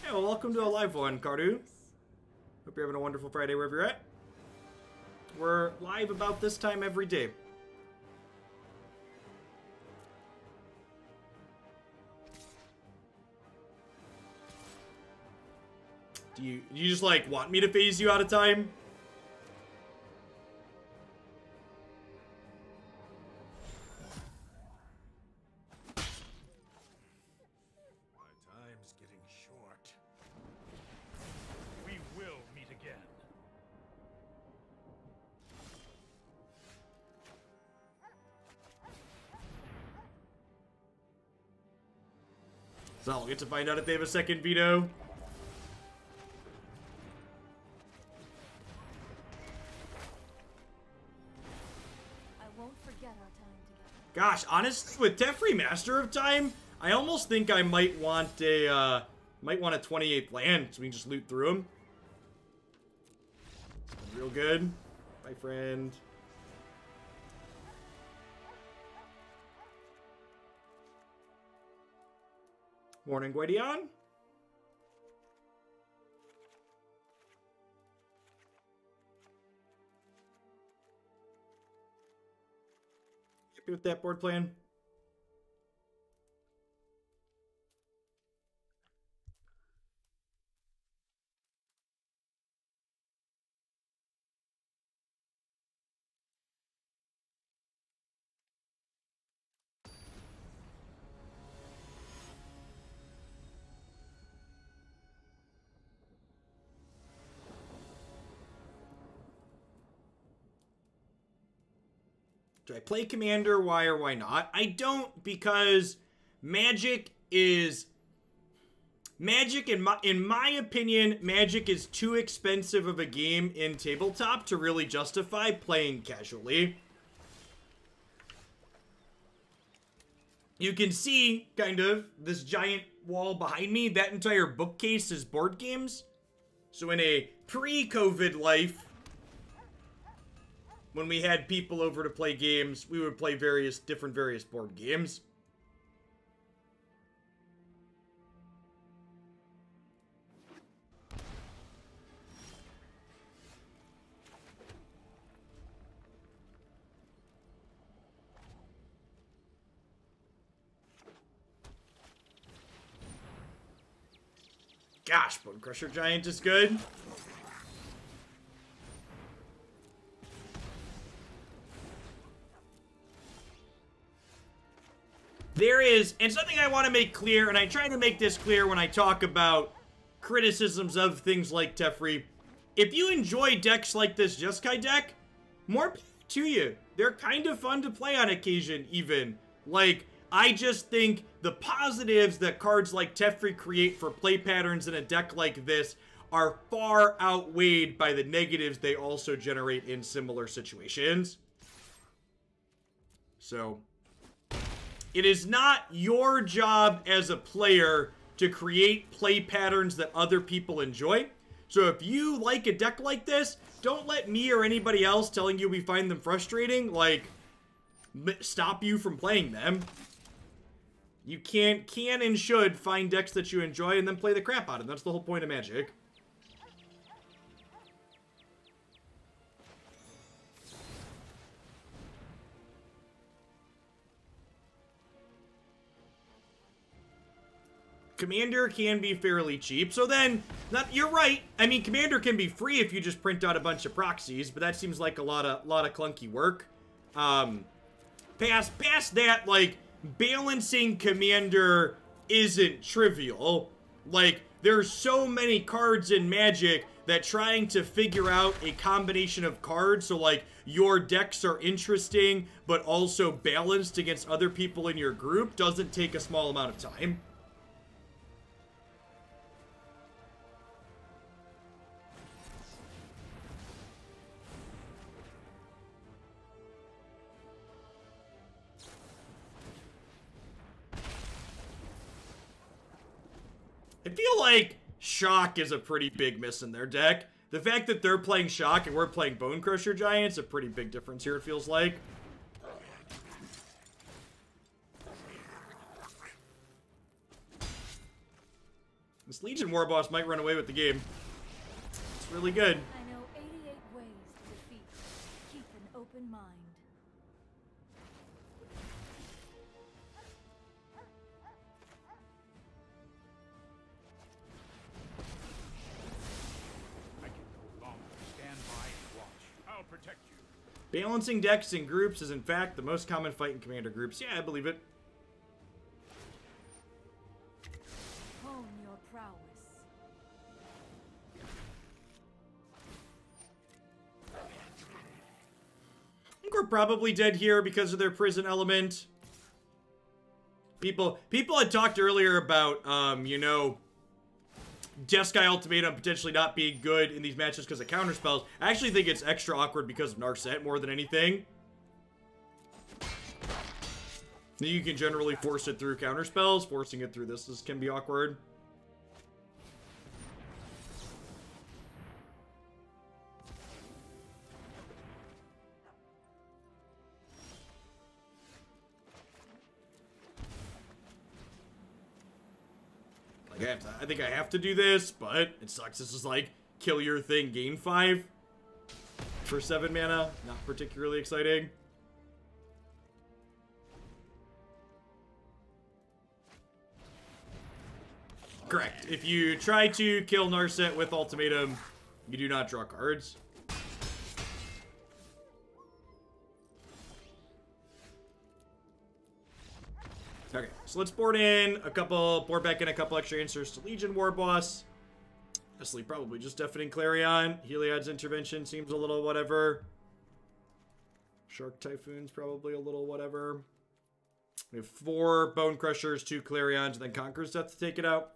Hey, well, welcome to a live one, Cardu. Hope you're having a wonderful Friday wherever you're at. We're live about this time every day. Do you just like want me to phase you out of time? So I'll get to find out if they have a second veto. I won't forget our time together. Gosh, honestly, with Teferi Master of Time, I almost think I might want a 28th land so we can just loot through them. Real good. Bye, friend. Morning, Guidion. Happy with that board plan? Do I play Commander? Why or why not? I don't, because Magic is... Magic, in my opinion, Magic is too expensive of a game in tabletop to really justify playing casually. You can see, kind of, this giant wall behind me. That entire bookcase is board games. So in a pre-COVID life, when we had people over to play games, we would play various board games. gosh, Bonecrusher Giant is good. There is, and something I want to make clear, and I try to make this clear when I talk about criticisms of things like Teferi. If you enjoy decks like this Jeskai deck, more to you. They're kind of fun to play on occasion, even. Like, I just think the positives that cards like Teferi create for play patterns in a deck like this are far outweighed by the negatives they also generate in similar situations. So, it is not your job as a player to create play patterns that other people enjoy. So if you like a deck like this, don't let me or anybody else telling you we find them frustrating, like, stop you from playing them. You can and should find decks that you enjoy and then play the crap out of them. That's the whole point of Magic. Commander can be fairly cheap, so then, you're right. I mean, Commander can be free if you just print out a bunch of proxies, but that seems like a lot of clunky work. Past that, like, balancing Commander isn't trivial. Like, there's so many cards in Magic that trying to figure out a combination of cards, so, like, your decks are interesting, but also balanced against other people in your group, doesn't take a small amount of time. I feel like Shock is a pretty big miss in their deck. The fact that they're playing Shock and we're playing Bonecrusher Giant is a pretty big difference here, it feels like. This Legion War Boss might run away with the game. It's really good. I know 88 ways to defeat. Keep an open mind. Protect you. Balancing decks in groups is in fact the most common fight in Commander groups. Yeah, I believe it. Hone your prowess. I think we're probably dead here because of their prison element. People had talked earlier about, you know, Jeskai Ultimatum potentially not being good in these matches because of counterspells. I actually think it's extra awkward because of Narset more than anything. You can generally force it through counterspells. Forcing it through this can be awkward. I think I have to do this, but it sucks. This is like, kill your thing, gain 5 for 7 mana. Not particularly exciting. Correct. If you try to kill Narset with Ultimatum, you do not draw cards. Okay, so let's board back in a couple extra answers to Legion War Boss. Honestly, probably just Deafening Clarion. Heliod's Intervention seems a little whatever. Shark Typhoon's probably a little whatever. We have 4 Bonecrushers, 2 Clarions, and then Conqueror's Death to take it out.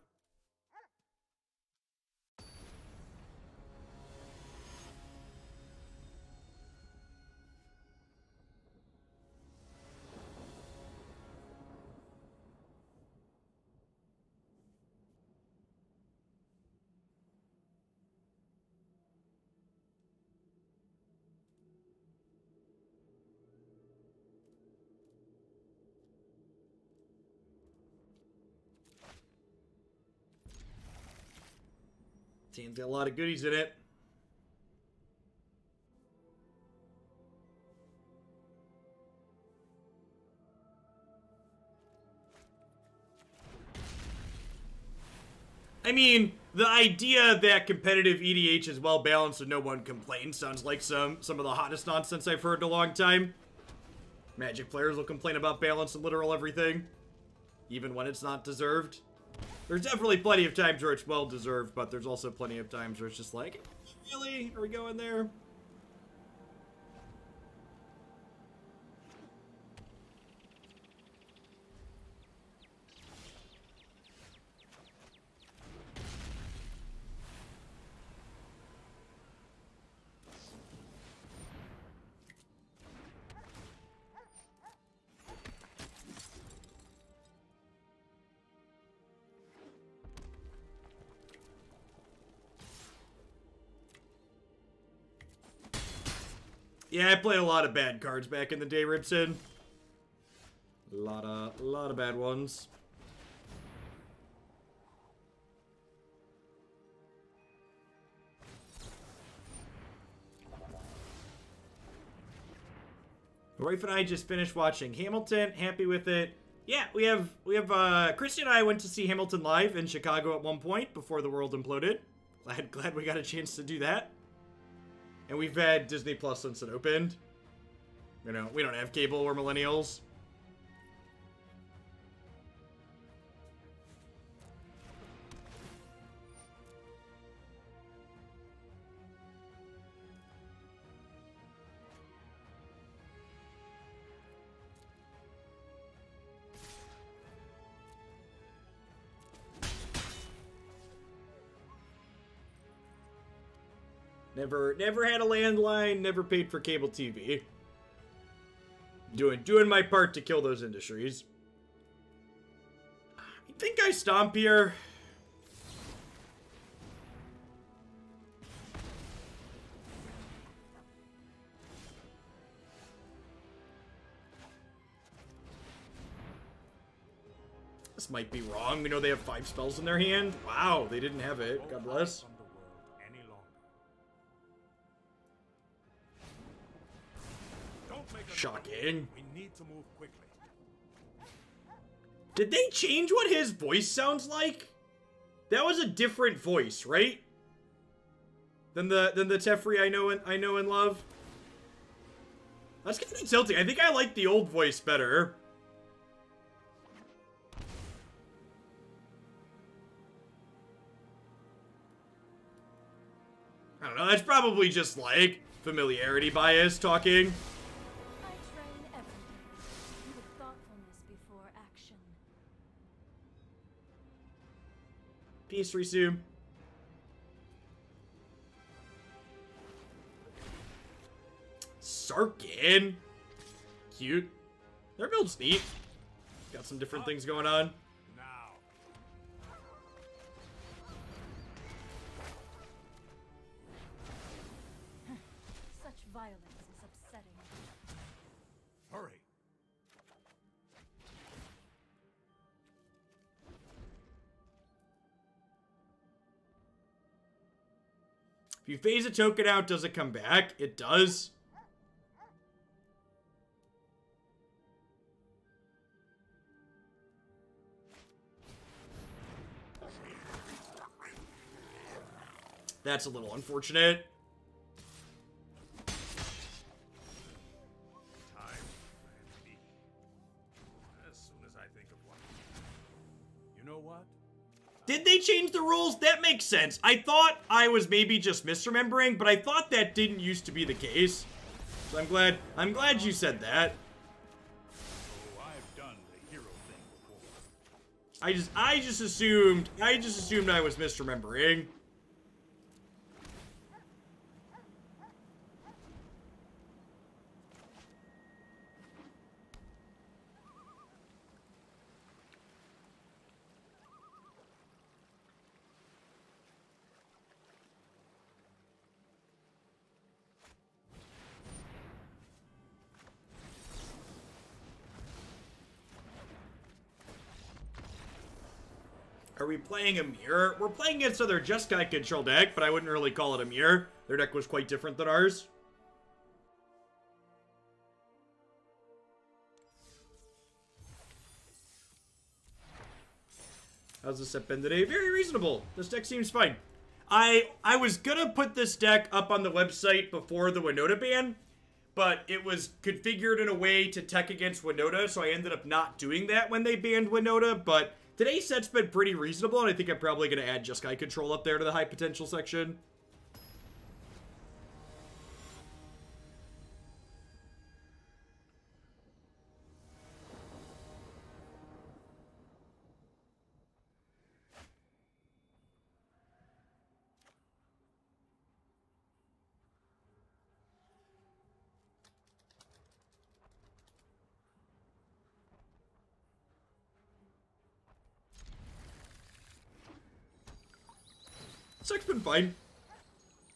Team's got a lot of goodies in it. I mean, The idea that competitive EDH is well balanced and no one complains sounds like some of the hottest nonsense I've heard in a long time. Magic players will complain about balance and literal everything, even when it's not deserved. There's definitely plenty of times where it's well deserved, but there's also plenty of times where it's just like, really? Are we going there? Yeah, I played a lot of bad cards back in the day, Ribson. A lot of bad ones. My wife and I just finished watching Hamilton. Happy with it. Yeah, we have Christy and I went to see Hamilton live in Chicago at one point before the world imploded. Glad we got a chance to do that. And we've had Disney Plus since it opened. You know, we don't have cable, we're millennials. Never had a landline, never paid for cable TV. Doing my part to kill those industries. I think I stomp here. This might be wrong. We know they have 5 spells in their hand. Wow, they didn't have it. God bless. Shocking. We need to move quickly. Did they change what his voice sounds like? That was a different voice, right? Than the Teferi I know and love. That's kind of tilting. I think I like the old voice better. I don't know. That's probably just like familiarity bias talking. Peace, Risu. Sarkin. Cute. Their build's neat. Got some different things going on. Now. Such violence is upsetting. Hurry. If you phase a token out, does it come back? It does. That's a little unfortunate. Time and speak. As soon as I think of one. You know what? Did they change the rules? That makes sense. I thought I was maybe just misremembering, but I thought that didn't used to be the case. So I'm glad you said that. Oh, I've done the hero thing before. I just assumed I was misremembering. Are we playing a mirror? We're playing against other Jeskai control deck, but I wouldn't really call it a mirror. Their deck was quite different than ours. How's the set been today? Very reasonable. This deck seems fine. I was gonna put this deck up on the website before the Winota ban, but it was configured in a way to tech against Winota, so I ended up not doing that when they banned Winota, but today's set's been pretty reasonable, and I think I'm probably gonna add Jeskai control up there to the high potential section. This deck's been fine.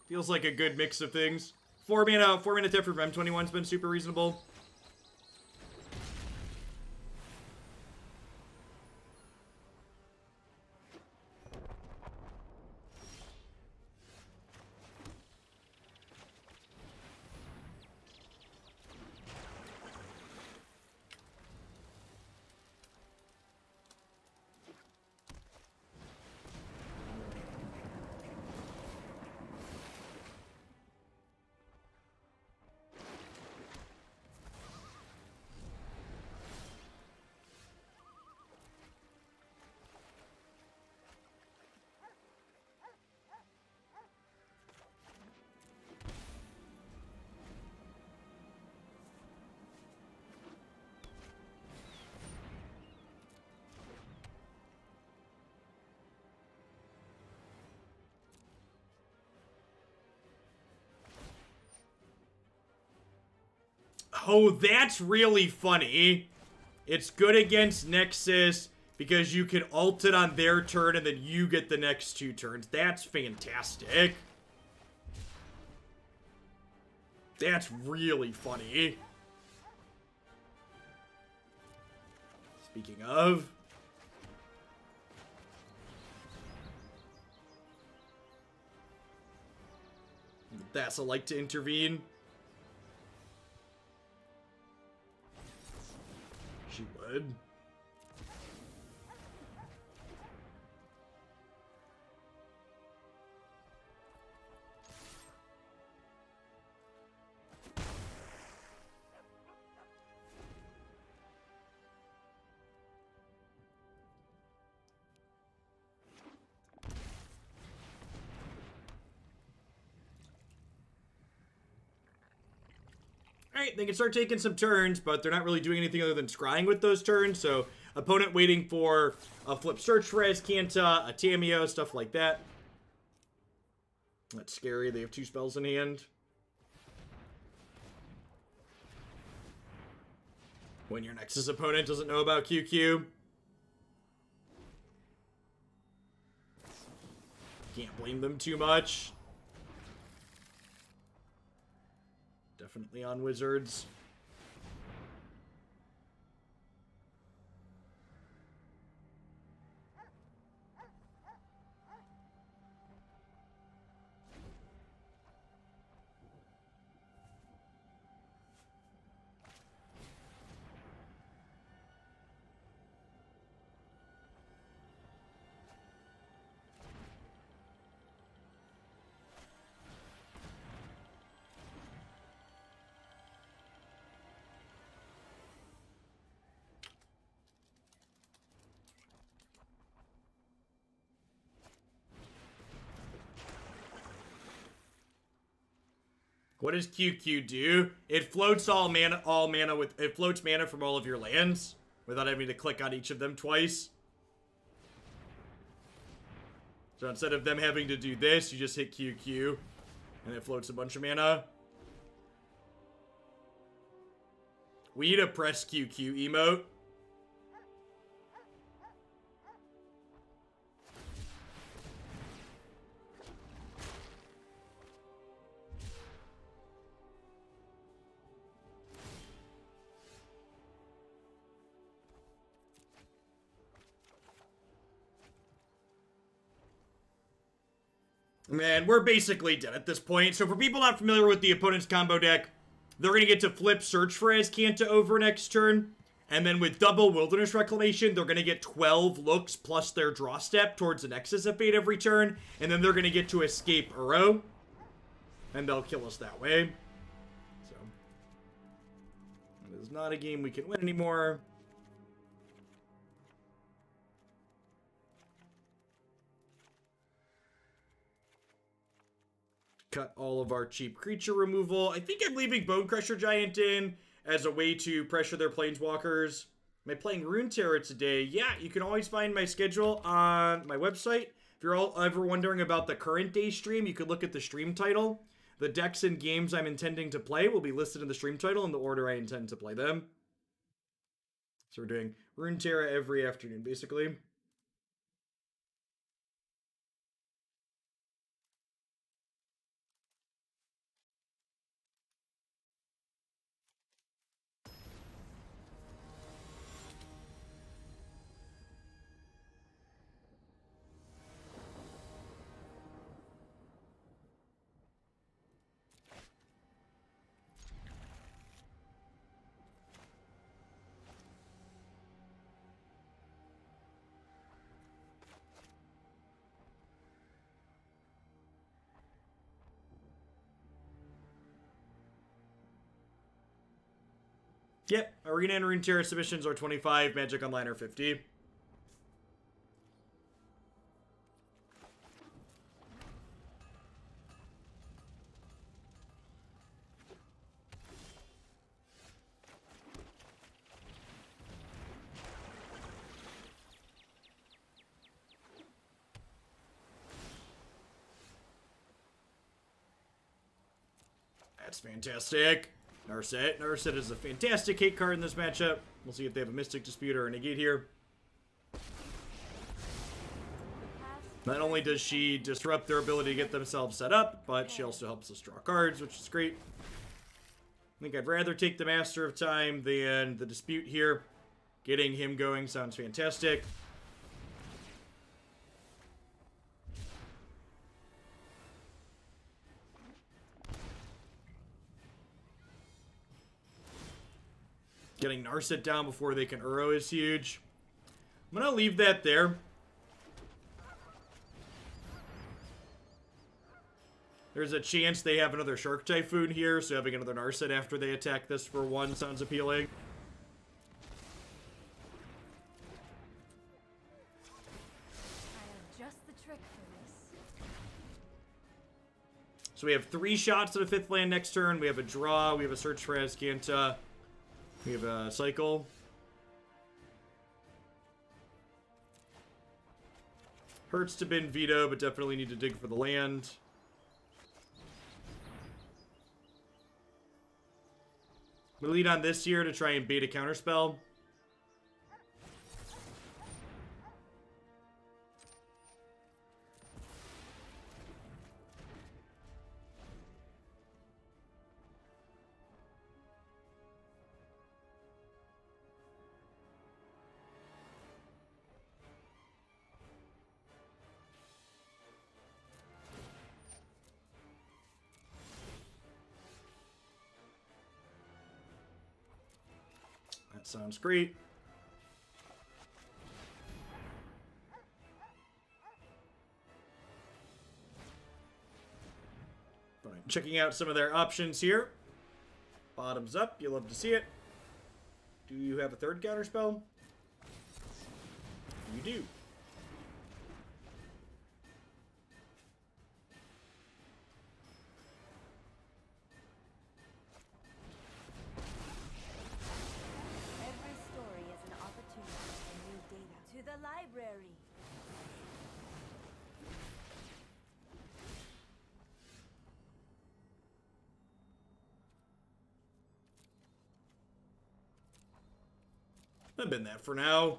Feels like a good mix of things. 4 mana Teferi from M21's been super reasonable. Oh, that's really funny. It's good against Nexus because you can ult it on their turn and then you get the next 2 turns. That's fantastic. That's really funny. Speaking of... That's a like to intervene. She would. Alright, they can start taking some turns, but they're not really doing anything other than scrying with those turns, so opponent waiting for a flip search for Azcanta, a Tamiyo, stuff like that. That's scary, they have 2 spells in hand. When your Nexus opponent doesn't know about QQ. Can't blame them too much. Definitely on Wizards. What does QQ do? It floats it floats mana from all of your lands without having to click on each of them twice. So instead of them having to do this, you just hit QQ and it floats a bunch of mana. We need a press QQ emote. Man, we're basically dead at this point. So for people not familiar with the opponent's combo deck, they're going to get to flip search for Azcanta over next turn. And then with double Wilderness Reclamation, they're going to get 12 looks plus their draw step towards the Nexus of Fate every turn. And then they're going to get to escape Uro. And they'll kill us that way. So, it is not a game we can win anymore. Cut all of our cheap creature removal. I think I'm leaving Bonecrusher Giant in as a way to pressure their planeswalkers. Am I playing Rune Terror today? Yeah, you can always find my schedule on my website. If you're all ever wondering about the current day stream, you could look at the stream title. The decks and games I'm intending to play will be listed in the stream title in the order I intend to play them. So we're doing Rune Terror every afternoon, basically. Yep, Arena and Rune Terror submissions are 25, Magic Online are 50. That's fantastic. Narset. Narset is a fantastic hate card in this matchup. We'll see if they have a Mystic Dispute or a Negate here. Not only does she disrupt their ability to get themselves set up, but she also helps us draw cards, which is great. I think I'd rather take the Master of Time than the Dispute here. Getting him going sounds fantastic. Getting Narset down before they can Uro is huge. I'm going to leave that there. There's a chance they have another Shark Typhoon here, so having another Narset after they attack this for one sounds appealing. I have just the trick for this. So we have 3 shots at a 5th land next turn. We have a draw. We have a search for Azcanta. We have a cycle. Hurts to bin Veto, but definitely need to dig for the land. We lead on this here to try and bait a counterspell. That sounds great. Fine. Checking out some of their options here. Bottoms up, you love to see it. Do you have a 3rd counterspell? You do. Library. I've been that for now.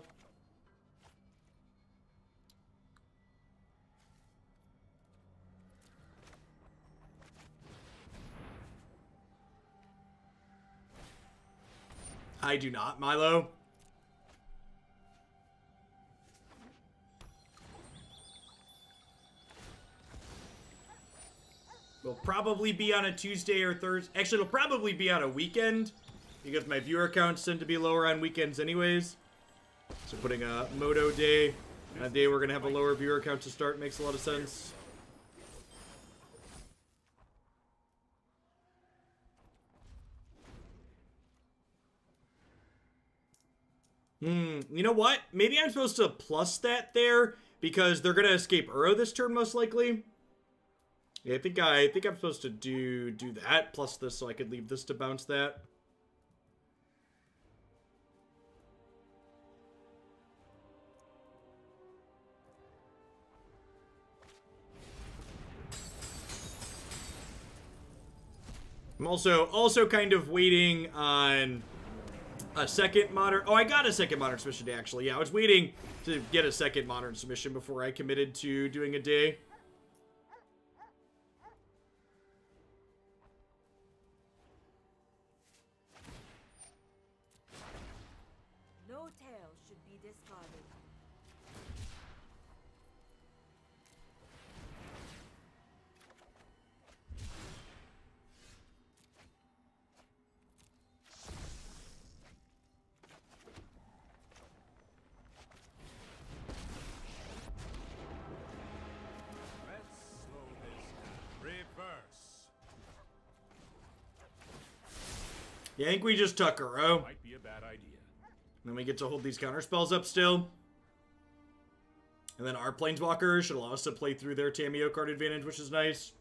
I do not, Milo. Will probably be on a Tuesday or Thursday. Actually, it'll probably be on a weekend because my viewer counts tend to be lower on weekends anyways. So putting a Moto day on a day we're going to have a lower viewer count to start makes a lot of sense. You know what? Maybe I'm supposed to plus that there because they're gonna escape Uro this turn most likely. Yeah, I think I'm supposed to do that plus this so I could leave this to bounce that. I'm also kind of waiting on a second modern... Oh, I got a second modern submission day, actually. Yeah, I was waiting to get a second modern submission before I committed to doing a day. No tail should be discarded. Yeah, I think we just tuck Uro. Might be a bad idea. And then we get to hold these counter spells up still. And then our Planeswalkers should allow us to play through their Tamiyo card advantage, which is nice.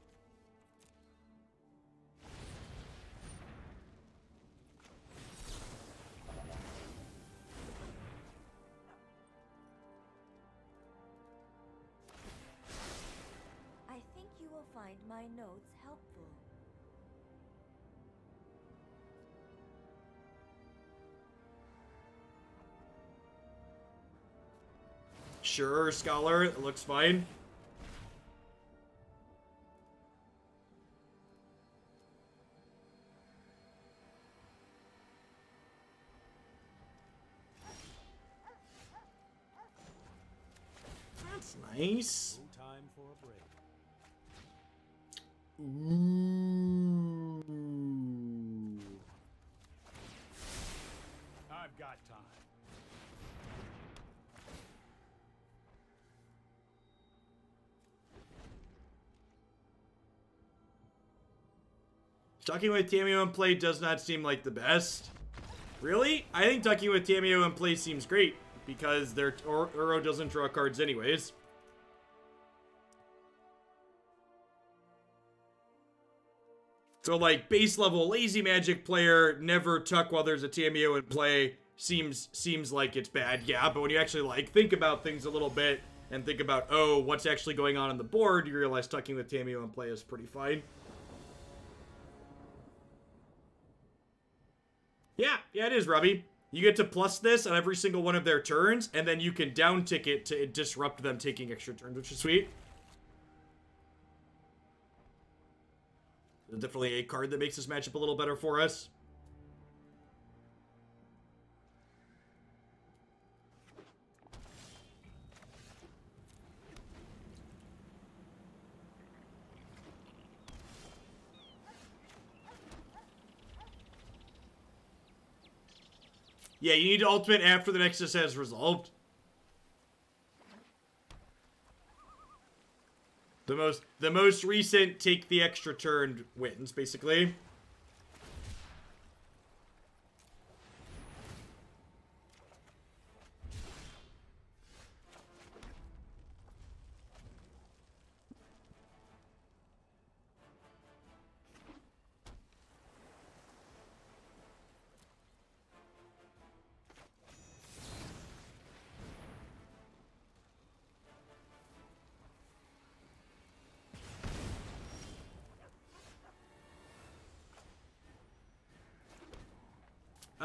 I think you will find my notes helpful. Sure, Scholar, it looks fine. That's nice. No time for a break. Ooh. I've got time. Tucking with Tamiyo in play does not seem like the best. Really? I think tucking with Tamiyo in play seems great because their Uro doesn't draw cards anyways. So like base level lazy magic player never tuck while there's a Tamiyo in play seems like it's bad. Yeah, but when you actually like think about things a little bit and think about, oh, what's actually going on the board, you realize tucking with Tamiyo in play is pretty fine. Yeah, it is, Robbie. You get to plus this on every single one of their turns, and then you can down tick it to disrupt them taking extra turns, which is sweet. There's definitely a card that makes this matchup a little better for us. Yeah, you need to ultimate after the Nexus has resolved. The most recent take the extra turn wins, basically.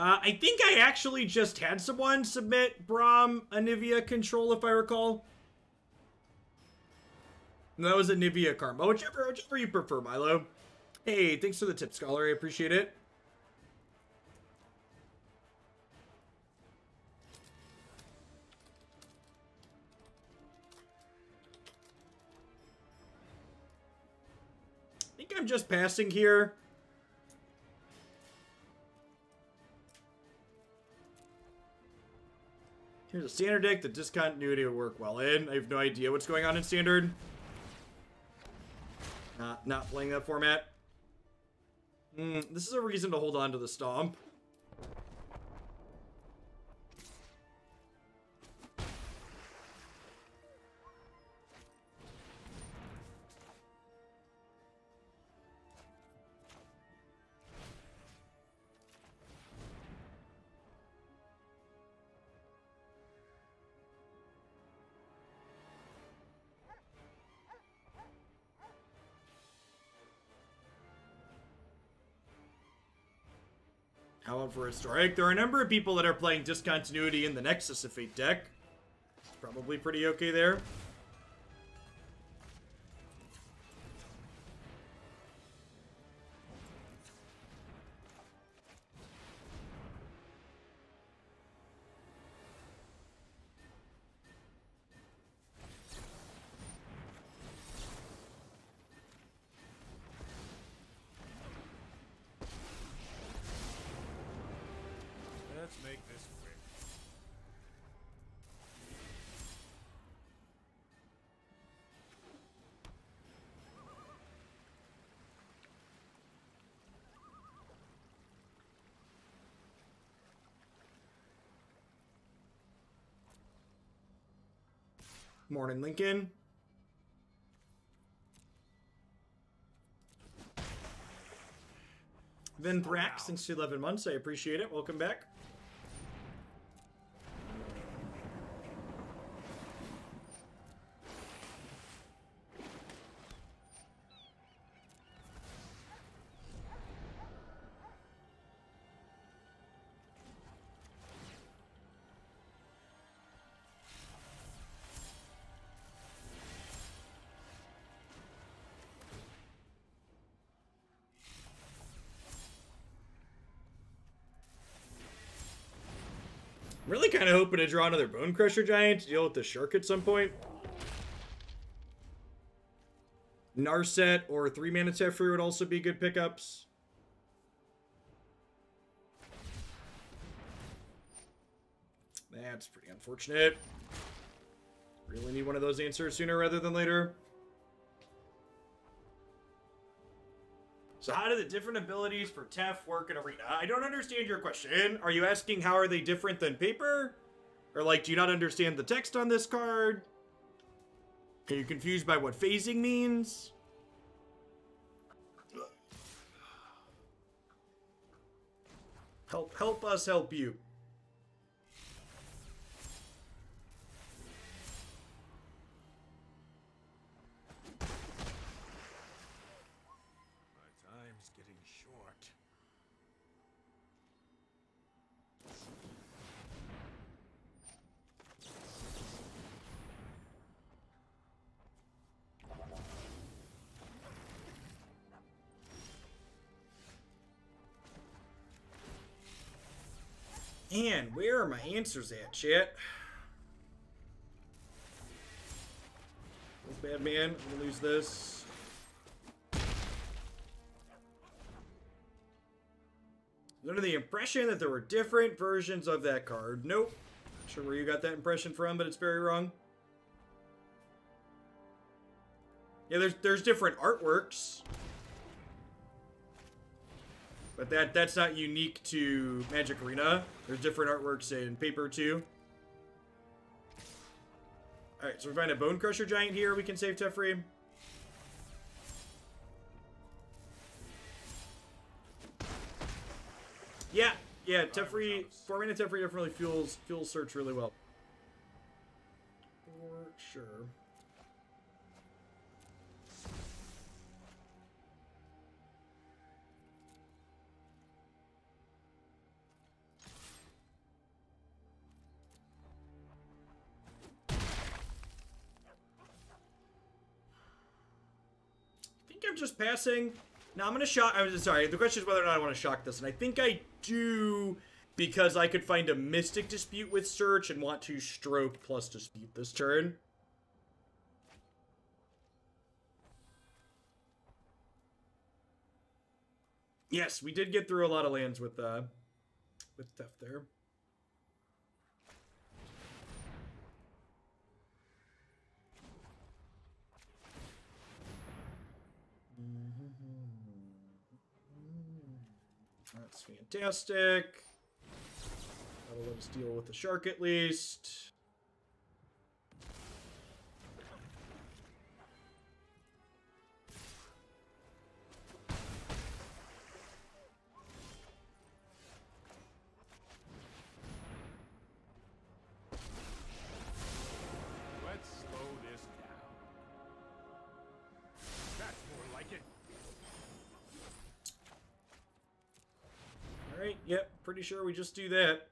I think I actually just had someone submit Braum Anivia Control, if I recall. And that was a Nivea Karma. Whichever you prefer, Milo. Hey, thanks for the tip, Scholar. I appreciate it. I think I'm just passing here. Here's a standard deck that discontinuity would work well in. I have no idea what's going on in standard. Not playing that format. This is a reason to hold on to the Stomp. For Historic. There are a number of people that are playing Discontinuity in the Nexus of Fate deck. It's probably pretty okay there. Let's make this quick. Morning, Lincoln. Venthrax, thanks to 11 months. I appreciate it. Welcome back. Really kind of hoping to draw another Bonecrusher Giant to deal with the Shark at some point. Narset or 3-mana Teferi would also be good pickups. That's pretty unfortunate. Really need one of those answers sooner rather than later. So how do the different abilities for Tef work in Arena? I don't understand your question. Are you asking how are they different than paper? Or like, do you not understand the text on this card? Are you confused by what phasing means? Help us help you. Man, where are my answers at, chat? Bad man, I'm gonna lose this. Under the impression that there were different versions of that card. Nope. Not sure where you got that impression from, but it's very wrong. Yeah, there's different artworks. But that's not unique to Magic Arena. There's different artworks in paper too. Alright, so we find a Bonecrusher Giant here. We can save Teferi. Yeah, Teferi, 4-mana Teferi definitely fuels search really well. For sure. I'm just passing. No, I'm gonna shock. I'm sorry. The question is whether or not I want to shock this, and I think I do because I could find a Mystic Dispute with Search and want to stroke plus Dispute this turn. Yes, we did get through a lot of lands with Theft there. That's fantastic. That'll let us deal with the shark at least. Let's slow this down. That's more like it. Alright, yep, pretty sure we just do that.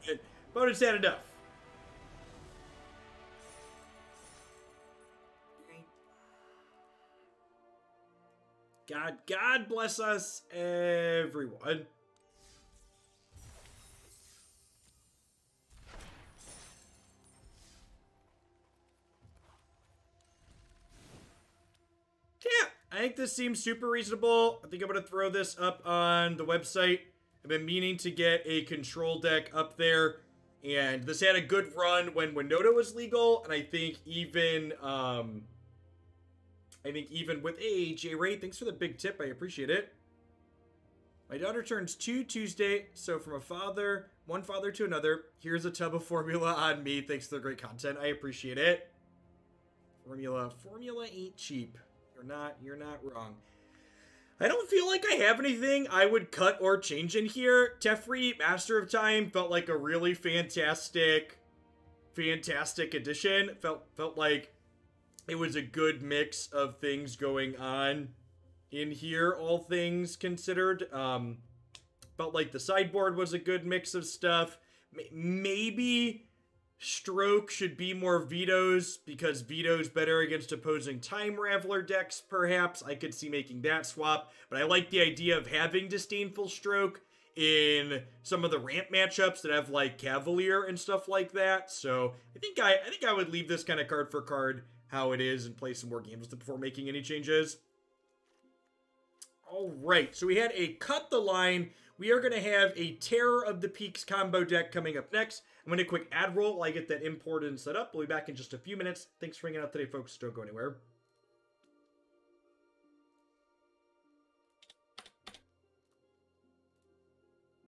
Good. Opponent's had enough. God bless us, everyone. Yeah, I think this seems super reasonable. I think I'm going to throw this up on the website. I've been meaning to get a control deck up there, and this had a good run when Winota was legal, and I think even with J Ray, thanks for the big tip. I appreciate it. My daughter turns 2 Tuesday, so from one father to another, here's a tub of formula on me. Thanks for the great content. I appreciate it. Formula ain't cheap. You're not wrong. I don't feel like I have anything I would cut or change in here. Teferi, Master of Time, felt like a really fantastic addition. Felt like it was a good mix of things going on in here, all things considered. Felt like the sideboard was a good mix of stuff. Maybe Stroke should be more Vetoes, because Veto's better against opposing Time Raveler decks, perhaps. I could see making that swap, but I like the idea of having Disdainful Stroke in some of the ramp matchups that have, like, Cavalier and stuff like that. So I think I would leave this kind of card for card how it is and play some more games with it before making any changes. All right, so we had a Cut the Line. We are going to have a Terror of the Peaks combo deck coming up next. I'm going to quick ad roll while I get that imported and set up. We'll be back in just a few minutes. Thanks for hanging out today, folks. Don't go anywhere.